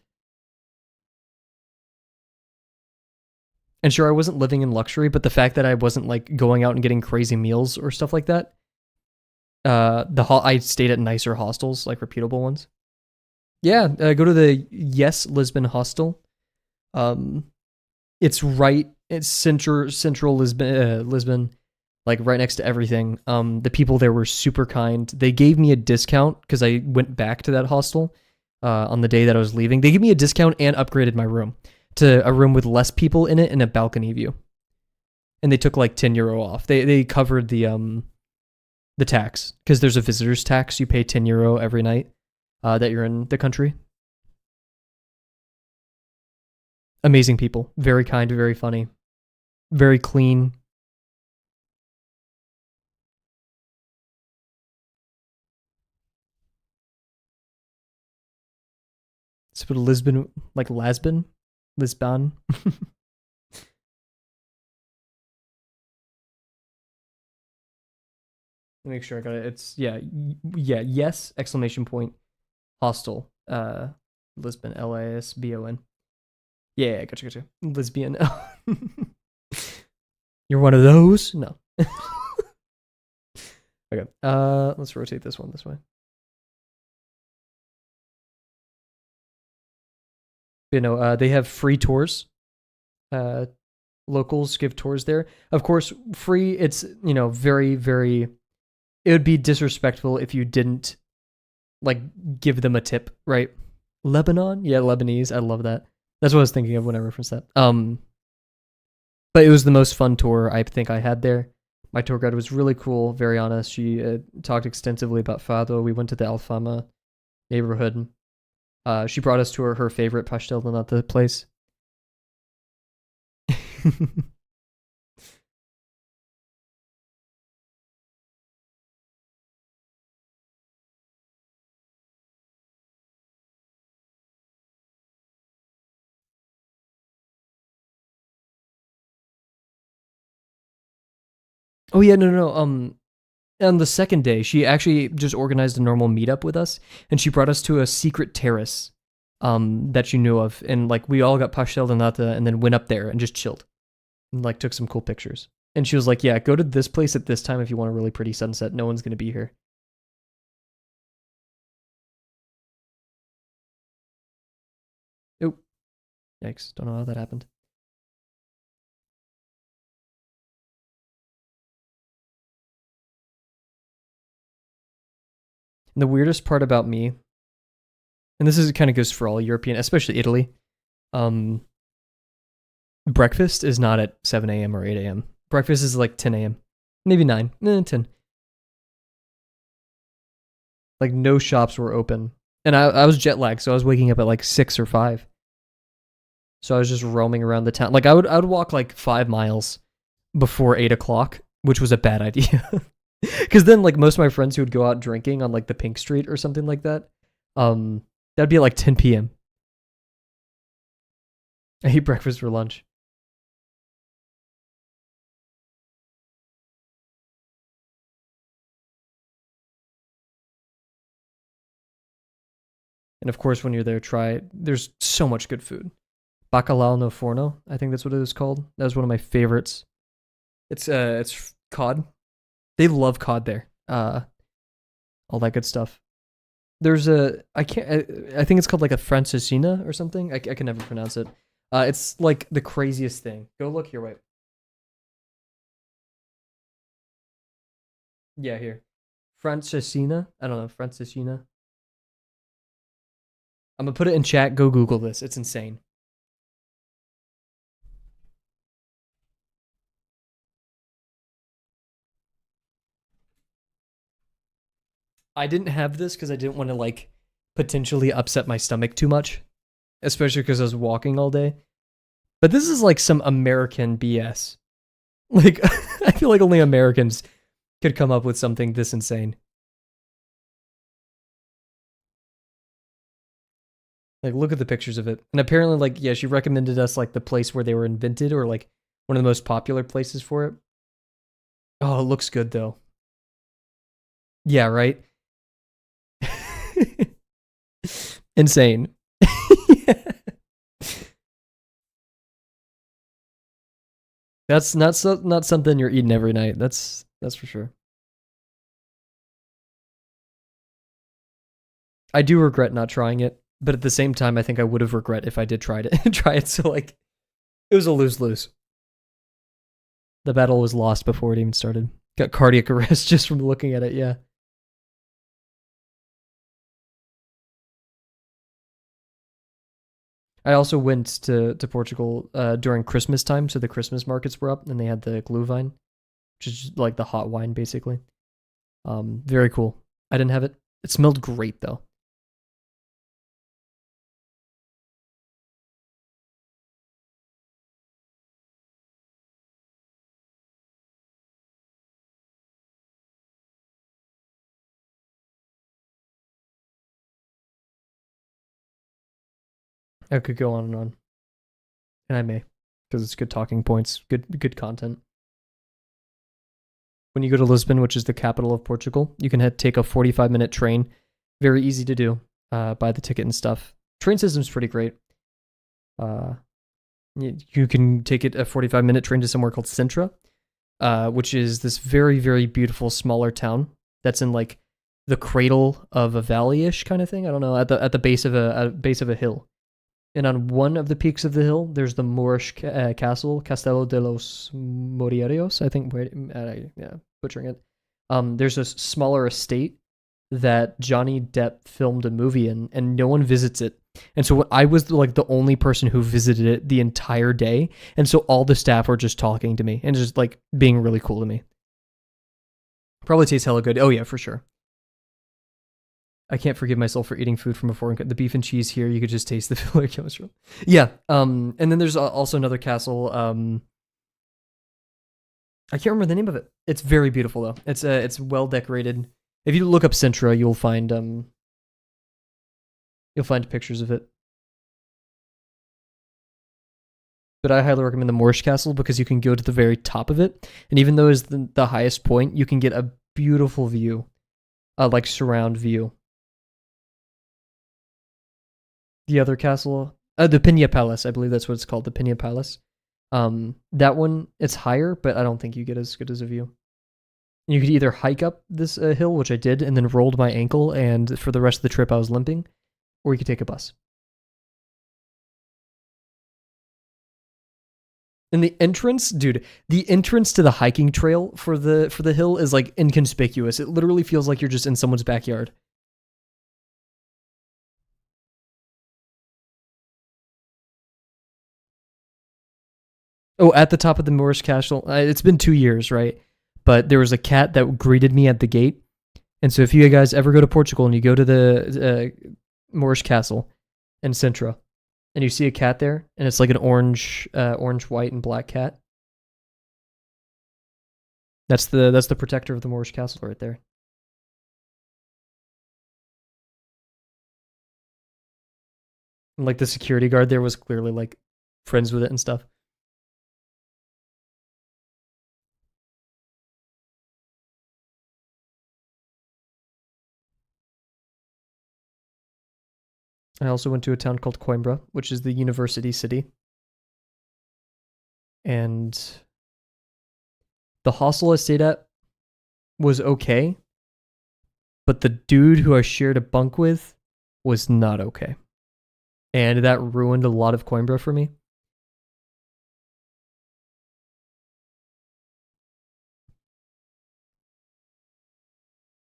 And sure, I wasn't living in luxury, but the fact that I wasn't like going out and getting crazy meals or stuff like that. I stayed at nicer hostels, like reputable ones. Yeah, go to the Yes Lisbon hostel. Um, it's right. It's central Lisbon, like right next to everything. The people there were super kind. They gave me a discount because I went back to that hostel on the day that I was leaving. They gave me a discount and upgraded my room to a room with less people in it and a balcony view. And they took like €10 off. They covered the tax because there's a visitor's tax. You pay €10 every night that you're in the country. Amazing people, very kind, very funny, very clean. It's about Lisbon, like Lisbon. Make sure I got it. It's yeah, yes, exclamation point, hostel. Lisbon, Lisbon. Yeah, gotcha. Lesbian. You're one of those? No. Okay. Let's rotate this one this way. They have free tours. Uh, Locals give tours there. Of course, free. It's very very. It would be disrespectful if you didn't like give them a tip, right? Lebanon, yeah, Lebanese. I love that. That's what I was thinking of when I referenced that. But it was the most fun tour I think I had there. My tour guide was really cool, very honest. She talked extensively about Fado. We went to the Alfama neighborhood. She brought us to her favorite pastel de nata place. Oh yeah, no. On the second day, she actually just organized a normal meetup with us, and she brought us to a secret terrace, that she knew of, and like we all got pastel de nata, and then went up there and just chilled, and like took some cool pictures. And she was like, "Yeah, go to this place at this time if you want a really pretty sunset. No one's gonna be here." Oh, yikes! Don't know how that happened. And the weirdest part about me, and this is kind of goes for all European, especially Italy, um, breakfast is not at 7 a.m. or 8 a.m. Breakfast is like 10 a.m., maybe 9, 10. Like no shops were open, and I was jet lagged, so I was waking up at like 6 or 5. So I was just roaming around the town. Like I would walk like 5 miles before 8 o'clock, which was a bad idea. Because then like most of my friends who would go out drinking on like the Pink Street or something like that, that'd be at like 10 p.m. I eat breakfast for lunch. And of course, when you're there, try. There's so much good food. Bacalao no forno, I think that's what it was called. That was one of my favorites. It's cod. They love cod there. All that good stuff. There's a I can't I think it's called like a francisina or something. I can never pronounce it. It's like the craziest thing. Go look here. Wait. Yeah, here. Francisina. I don't know. Francisina. I'm gonna put it in chat. Go Google this. It's insane. I didn't have this because I didn't want to like potentially upset my stomach too much, especially because I was walking all day. But this is like some American BS. Like I feel like only Americans could come up with something this insane. Like look at the pictures of it. And apparently like yeah, she recommended us like the place where they were invented or like one of the most popular places for it. Oh, it looks good though. Yeah, right? Insane. Yeah. That's not something you're eating every night. That's for sure. I do regret not trying it, but at the same time, I think I would have regret if I did try it. So like, it was a lose lose. The battle was lost before it even started. Got cardiac arrest just from looking at it. Yeah. I also went to Portugal during Christmas time, so the Christmas markets were up, and they had the glühwein, which is like the hot wine, basically. Very cool. I didn't have it. It smelled great though. I could go on and on, and I may, because it's good talking points, good content. When you go to Lisbon, which is the capital of Portugal, you can take a 45-minute train. Very easy to do. Buy the ticket and stuff. Train system's pretty great. You can take a 45-minute train to somewhere called Sintra, which is this very, very beautiful smaller town that's in like the cradle of a valley-ish kind of thing. I don't know, at the base of a hill. And on one of the peaks of the hill, there's the Moorish castle, Castelo de los Moriarios, I think. Yeah, butchering it. There's a smaller estate that Johnny Depp filmed a movie in, and no one visits it. And so I was like the only person who visited it the entire day, and so all the staff were just talking to me and just like being really cool to me. Probably tastes hella good. Oh yeah, for sure. I can't forgive myself for eating food from a foreign country. The beef and cheese here, you could just taste the filler cholesterol. Yeah. And then there's also another castle. I can't remember the name of it. It's very beautiful though. It's well decorated. If you look up Sintra, you'll find pictures of it. But I highly recommend the Moorish Castle because you can go to the very top of it, and even though it's the highest point, you can get a beautiful view, like surround view. The other castle, the Pina Palace, I believe that's what it's called, the Pina Palace. That one, it's higher, but I don't think you get as good as a view. You could either hike up this hill, which I did, and then rolled my ankle, and for the rest of the trip I was limping, or you could take a bus. And the entrance, dude, the entrance to the hiking trail for the hill is like inconspicuous. It literally feels like you're just in someone's backyard. Oh, at the top of the Moorish Castle, it's been 2 years, right? But there was a cat that greeted me at the gate. And so if you guys ever go to Portugal and you go to the Moorish Castle in Sintra, and you see a cat there, and it's like an orange, white, and black cat, that's the protector of the Moorish Castle right there. And like the security guard there was clearly like friends with it and stuff. I also went to a town called Coimbra, which is the university city. And the hostel I stayed at was okay, but the dude who I shared a bunk with was not okay. And that ruined a lot of Coimbra for me.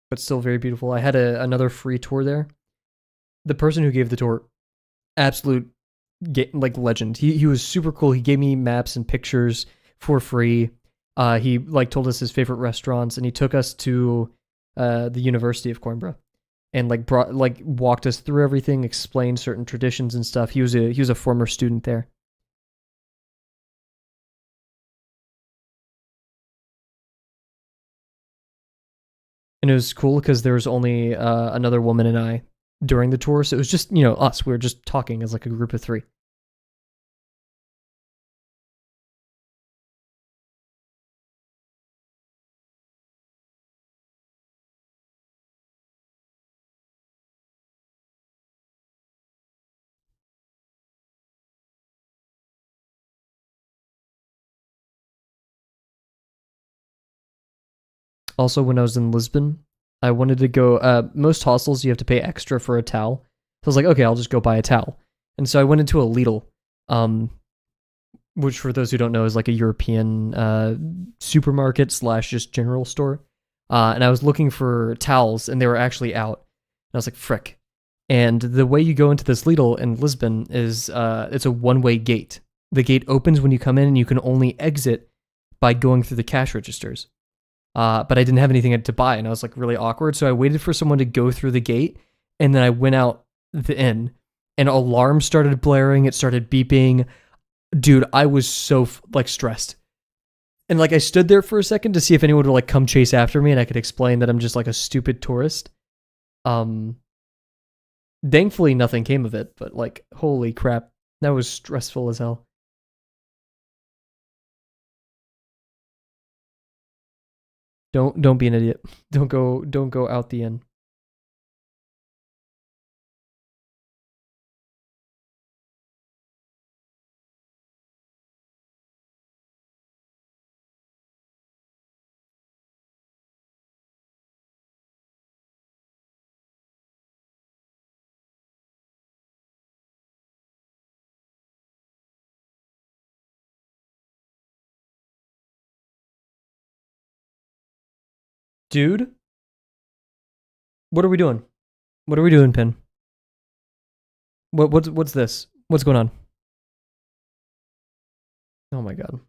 But still very beautiful. I had another free tour there. The person who gave the tour, absolute like legend. He was super cool. He gave me maps and pictures for free. He like told us his favorite restaurants, and he took us to the University of Coimbra, and like walked us through everything, explained certain traditions and stuff. He was a former student there. And it was cool because there was only another woman and I during the tour, so it was just us. We were just talking as like a group of three. Also, when I was in Lisbon, I wanted to go. Most hostels you have to pay extra for a towel. So I was like, okay, I'll just go buy a towel. And so I went into a Lidl, which for those who don't know is like a European supermarket slash just general store. And I was looking for towels, and they were actually out. And I was like, frick. And the way you go into this Lidl in Lisbon is it's a one-way gate. The gate opens when you come in, and you can only exit by going through the cash registers. But I didn't have anything to buy, and I was like really awkward. So I waited for someone to go through the gate, and then I went out the inn, and alarms started blaring. It started beeping. Dude, I was so like stressed. And like I stood there for a second to see if anyone would like come chase after me, and I could explain that I'm just like a stupid tourist. Thankfully nothing came of it, but like holy crap, that was stressful as hell. Don't be an idiot. Don't go out the end. Dude, what are we doing? What are we doing, Pin? What's this? What's going on? Oh my god.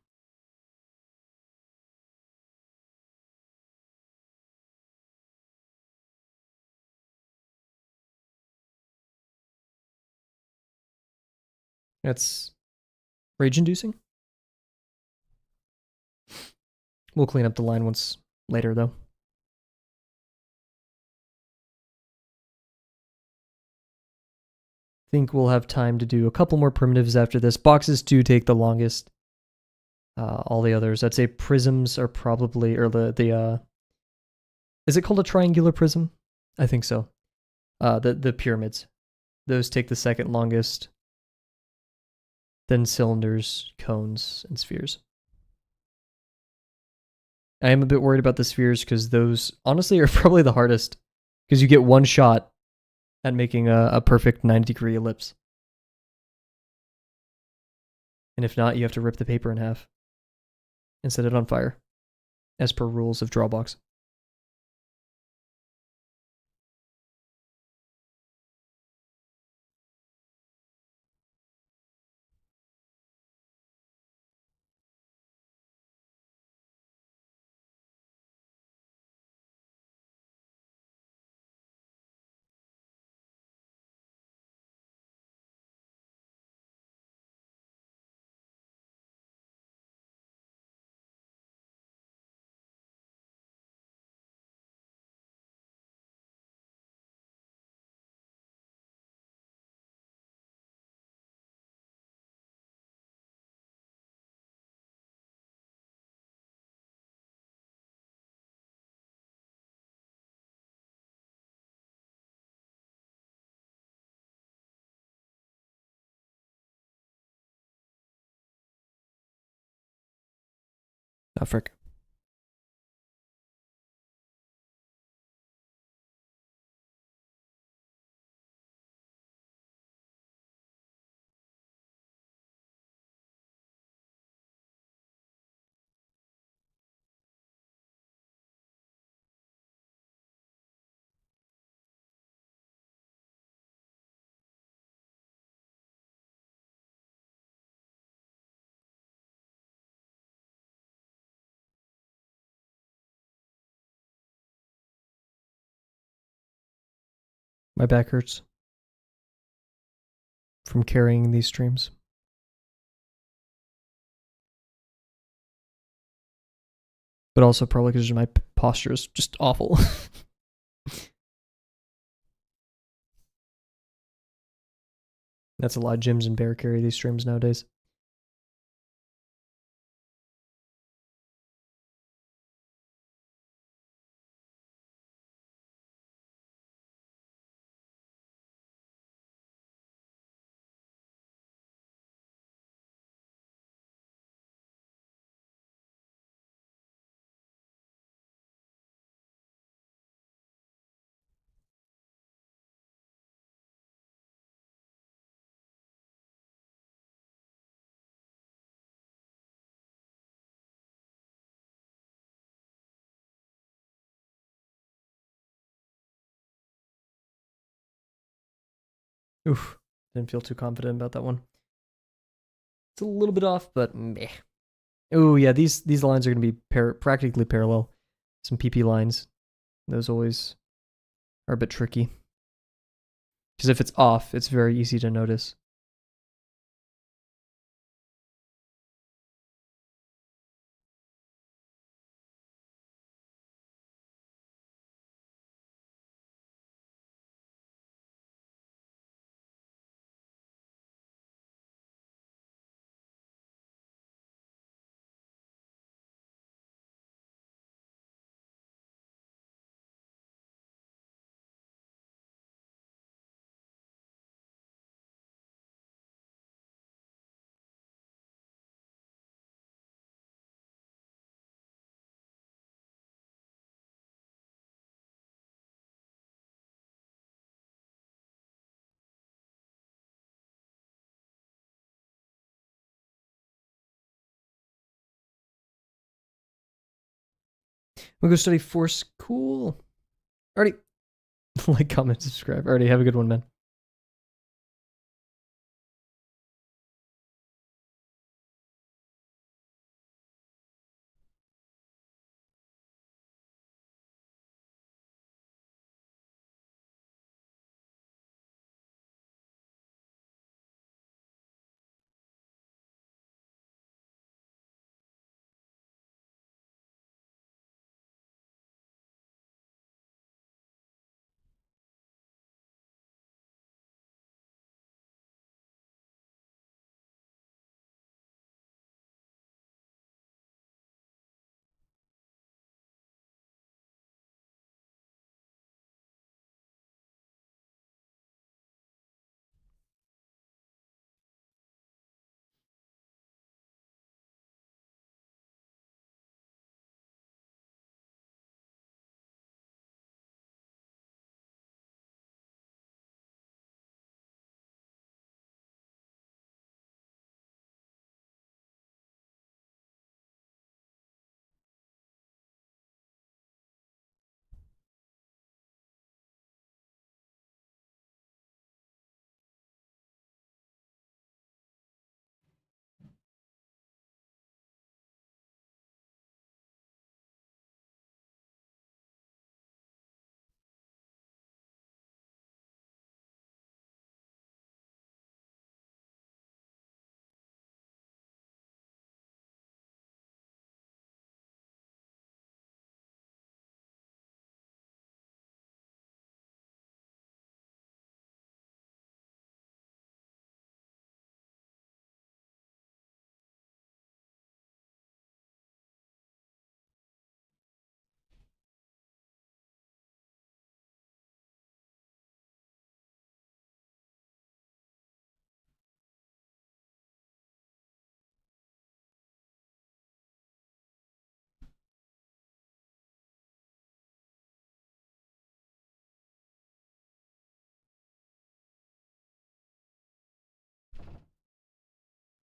That's rage inducing. We'll clean up the line once later though. Think we'll have time to do a couple more primitives after this. Boxes do take the longest. All the others, I'd say prisms are probably, or the is it called a triangular prism? I think so. The pyramids, those take the second longest. Then cylinders, cones, and spheres. I am a bit worried about the spheres because those honestly are probably the hardest because you get one shot at making a perfect 90-degree ellipse. And if not, you have to rip the paper in half and set it on fire, as per rules of Drawbox. Oh, frick. My back hurts from carrying these streams. But also probably because my posture is just awful. That's a lot of gyms and bear carry these streams nowadays. Oof. Didn't feel too confident about that one. It's a little bit off, but meh. Oh yeah, these lines are going to be practically parallel. Some PP lines. Those always are a bit tricky. Because if it's off, it's very easy to notice. We'll go study force. Cool. Alrighty. Like, comment, subscribe. Alrighty, have a good one, man.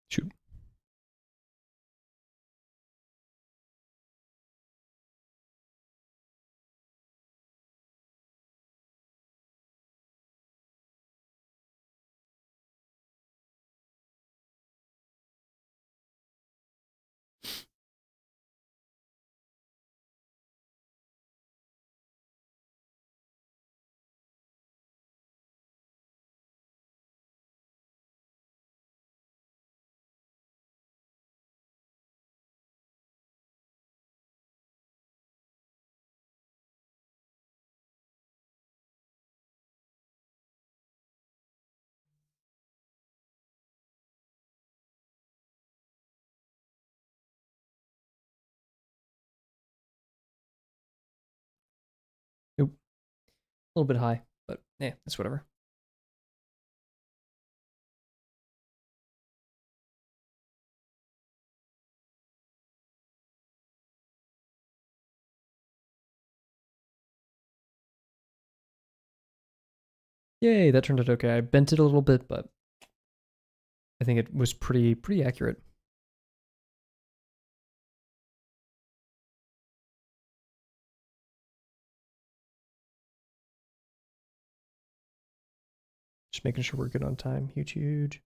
Shoot. Nope. A little bit high, but yeah, it's whatever. Yay, that turned out okay. I bent it a little bit, but I think it was pretty accurate. Just making sure we're good on time. Huge.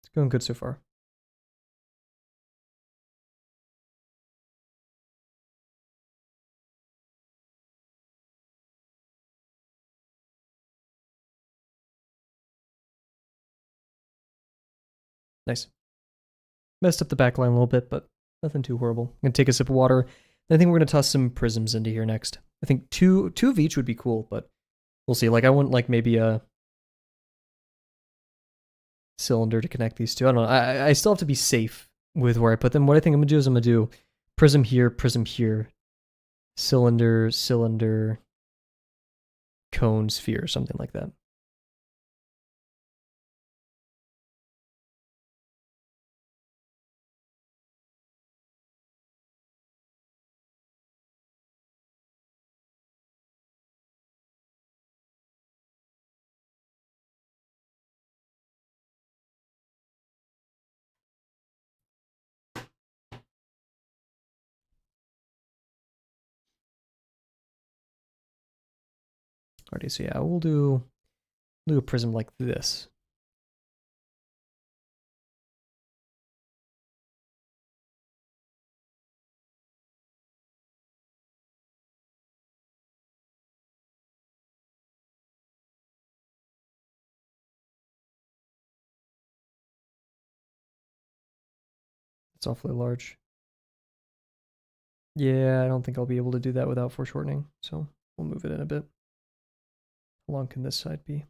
It's going good so far. Nice. Messed up the back line a little bit, but nothing too horrible. I'm gonna take a sip of water. I think we're gonna toss some prisms into here next. I think two of each would be cool, but we'll see. Like I want like maybe a cylinder to connect these two. I don't know. I still have to be safe with where I put them. What I think I'm gonna do is I'm gonna do prism here, cylinder, cone, sphere, something like that. Alrighty, so yeah, we'll do a prism like this. It's awfully large. Yeah, I don't think I'll be able to do that without foreshortening, so we'll move it in a bit. How long can this side be?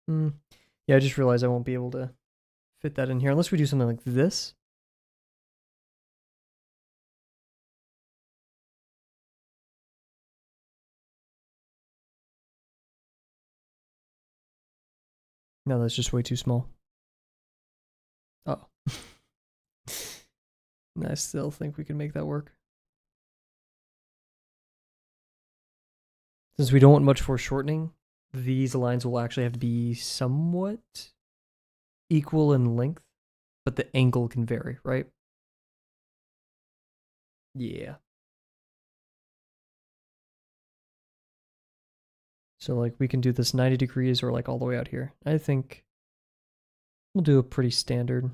Yeah, I just realized I won't be able to fit that in here unless we do something like this. No, that's just way too small. Oh. I still think we can make that work. Since we don't want much foreshortening, these lines will actually have to be somewhat equal in length, but the angle can vary, right? Yeah. So like we can do this 90 degrees or like all the way out here. I think we'll do a pretty standard.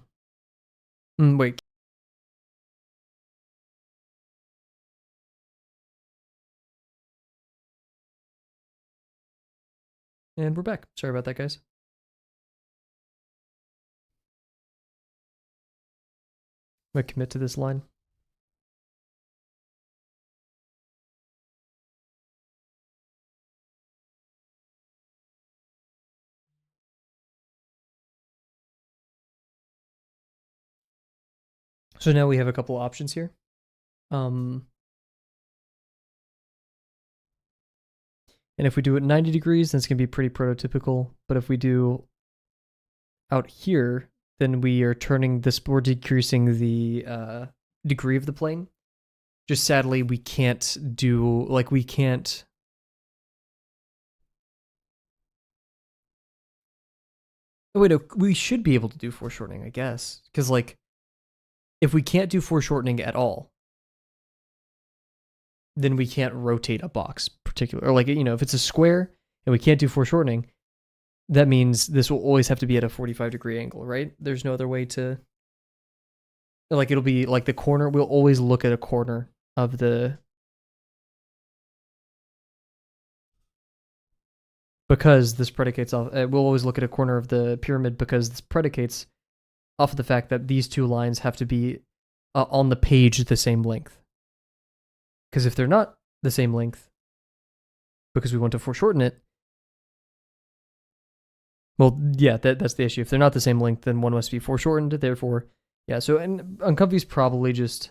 Wait. And we're back. Sorry about that, guys. I'm gonna commit to this line. So now we have a couple options here. And if we do it 90 degrees, then it's going to be pretty prototypical. But if we do out here, then we are turning this, we're decreasing the degree of the plane. Just sadly, we can't do, like, we can't. Oh, wait, no, we should be able to do foreshortening, I guess. Because, like, if we can't do foreshortening at all, then we can't rotate a box particular. Or, like, you know, if it's a square and we can't do foreshortening, that means this will always have to be at a 45-degree angle, right? There's no other way to. Like, it'll be like the corner. We'll always look at a corner of the. Because this predicates off. We'll always look at a corner of the pyramid because this predicates off of the fact that these two lines have to be on the page the same length. Because if they're not the same length, because we want to foreshorten it, well, yeah, that's the issue. If they're not the same length, then one must be foreshortened. Therefore, yeah. So and Uncomfy is probably just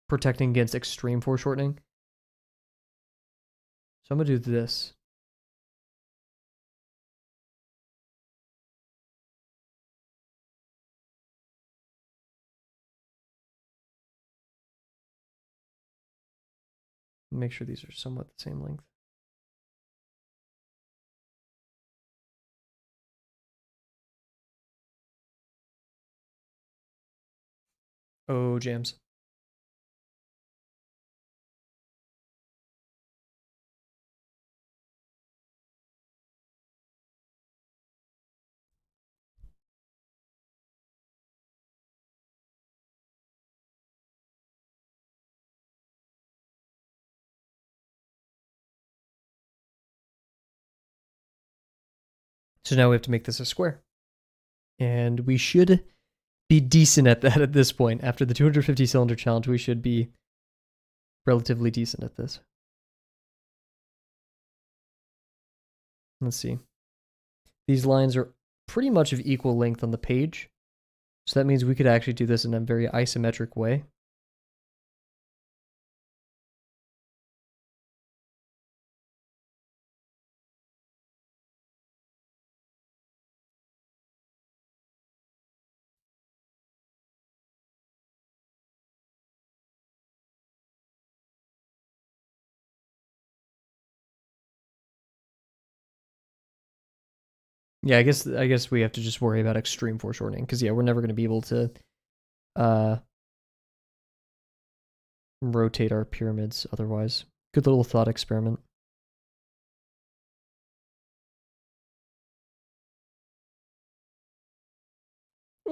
protecting against extreme foreshortening. So I'm gonna do this. Make sure these are somewhat the same length. Oh, jams. So now we have to make this a square. And we should be decent at that at this point. After the 250 cylinder challenge, we should be relatively decent at this. Let's see. These lines are pretty much of equal length on the page. So that means we could actually do this in a very isometric way. Yeah, I guess we have to just worry about extreme foreshortening because yeah, we're never going to be able to rotate our pyramids otherwise. Good little thought experiment.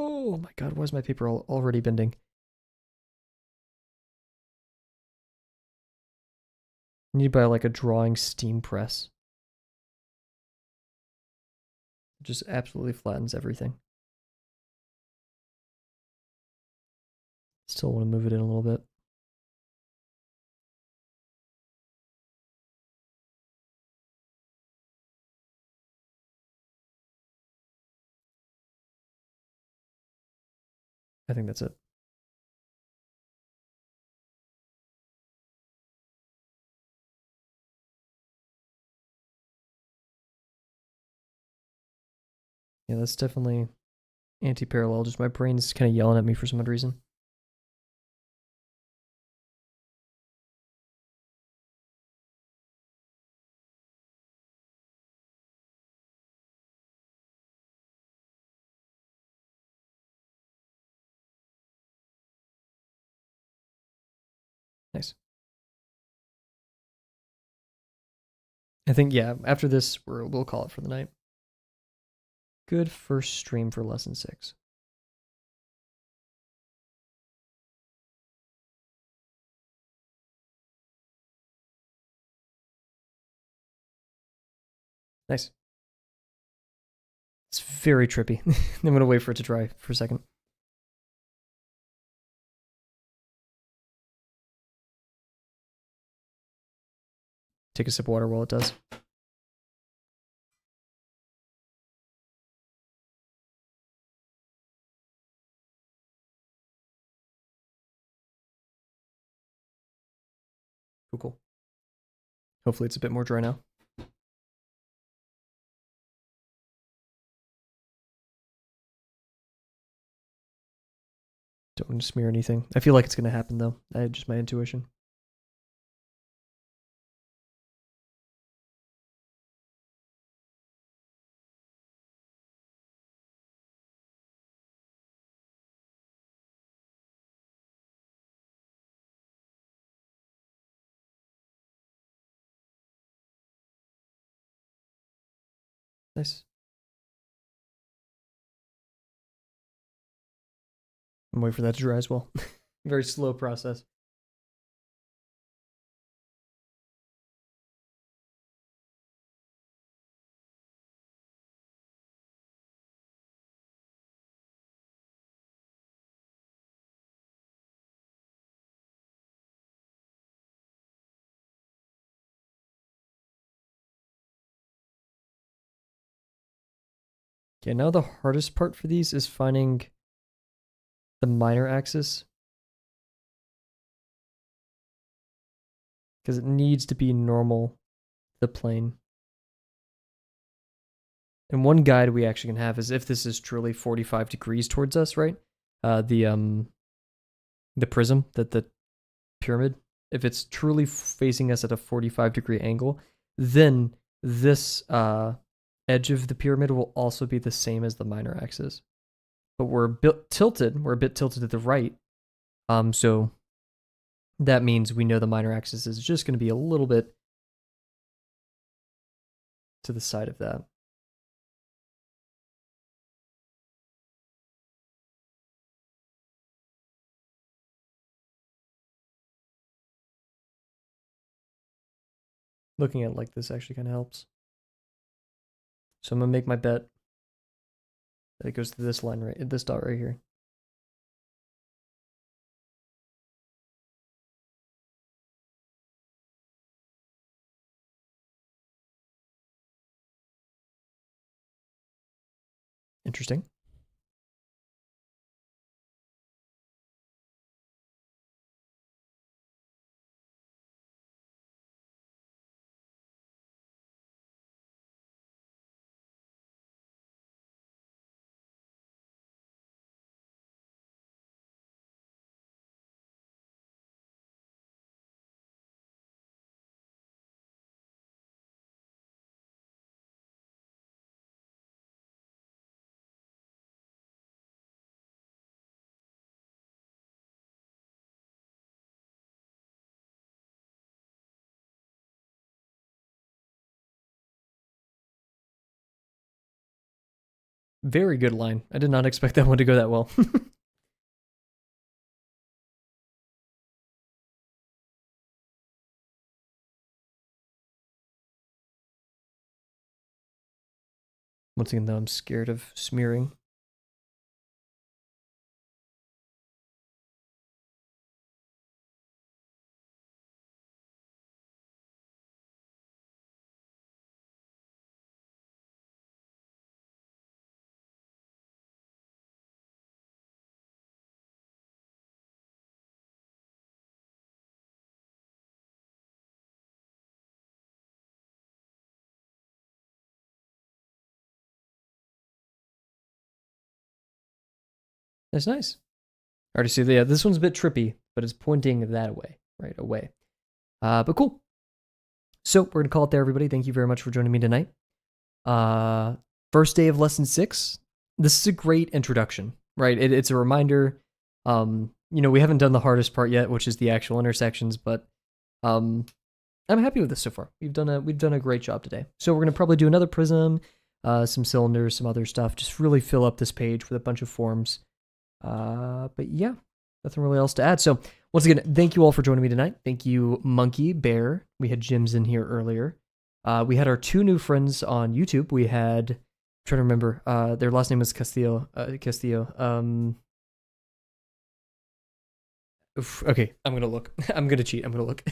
Oh my god, why is my paper already bending? I need to buy like a drawing steam press. It just absolutely flattens everything. Still want to move it in a little bit. I think that's it. Yeah, that's definitely anti-parallel. Just my brain's kind of yelling at me for some odd reason. Nice. I think, yeah, after this, we'll call it for the night. Good first stream for lesson 6. Nice. It's very trippy. I'm going to wait for it to dry for a second. Take a sip of water while it does. Cool. Hopefully it's a bit more dry now. Don't want to smear anything. I feel like it's going to happen though. Just my intuition. Nice. I'm waiting for that to dry as well. Very slow process. Okay, now the hardest part for these is finding the minor axis. Because it needs to be normal, the plane. And one guide we actually can have is if this is truly 45 degrees towards us, right? The prism, the pyramid, if it's truly facing us at a 45-degree angle, then this edge of the pyramid will also be the same as the minor axis. But we're a bit tilted to the right. So that means we know the minor axis is just going to be a little bit to the side of that. Looking at it like this actually kind of helps. So I'm going to make my bet that it goes to this line right, this dot right here. Interesting. Very good line. I did not expect that one to go that well. Once again, though, I'm scared of smearing. That's nice. I already see that. Yeah, this one's a bit trippy, but it's pointing that way, right away. But cool. So we're gonna call it there, everybody. Thank you very much for joining me tonight. First day of lesson 6. This is a great introduction, right? It's a reminder. We haven't done the hardest part yet, which is the actual intersections, but I'm happy with this so far. We've done a great job today. So we're gonna probably do another prism, some cylinders, some other stuff. Just really fill up this page with a bunch of forms. But yeah, nothing really else to add. So once again, thank you all for joining me tonight. Thank you, Monkey, Bear. We had Jim's in here earlier. We had our 2 new friends on YouTube. We had, I'm trying to remember, their last name is Castillo. Okay, I'm gonna look. I'm gonna cheat. I'm gonna look.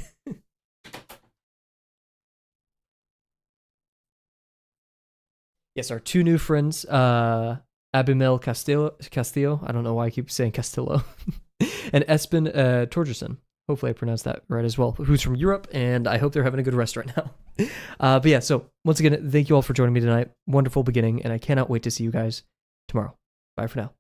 Yes, our 2 new friends, Abimel Castillo. I don't know why I keep saying Castillo. And Espen Torgerson. Hopefully I pronounced that right as well. Who's from Europe, and I hope they're having a good rest right now. But yeah, so once again, thank you all for joining me tonight. Wonderful beginning, and I cannot wait to see you guys tomorrow. Bye for now.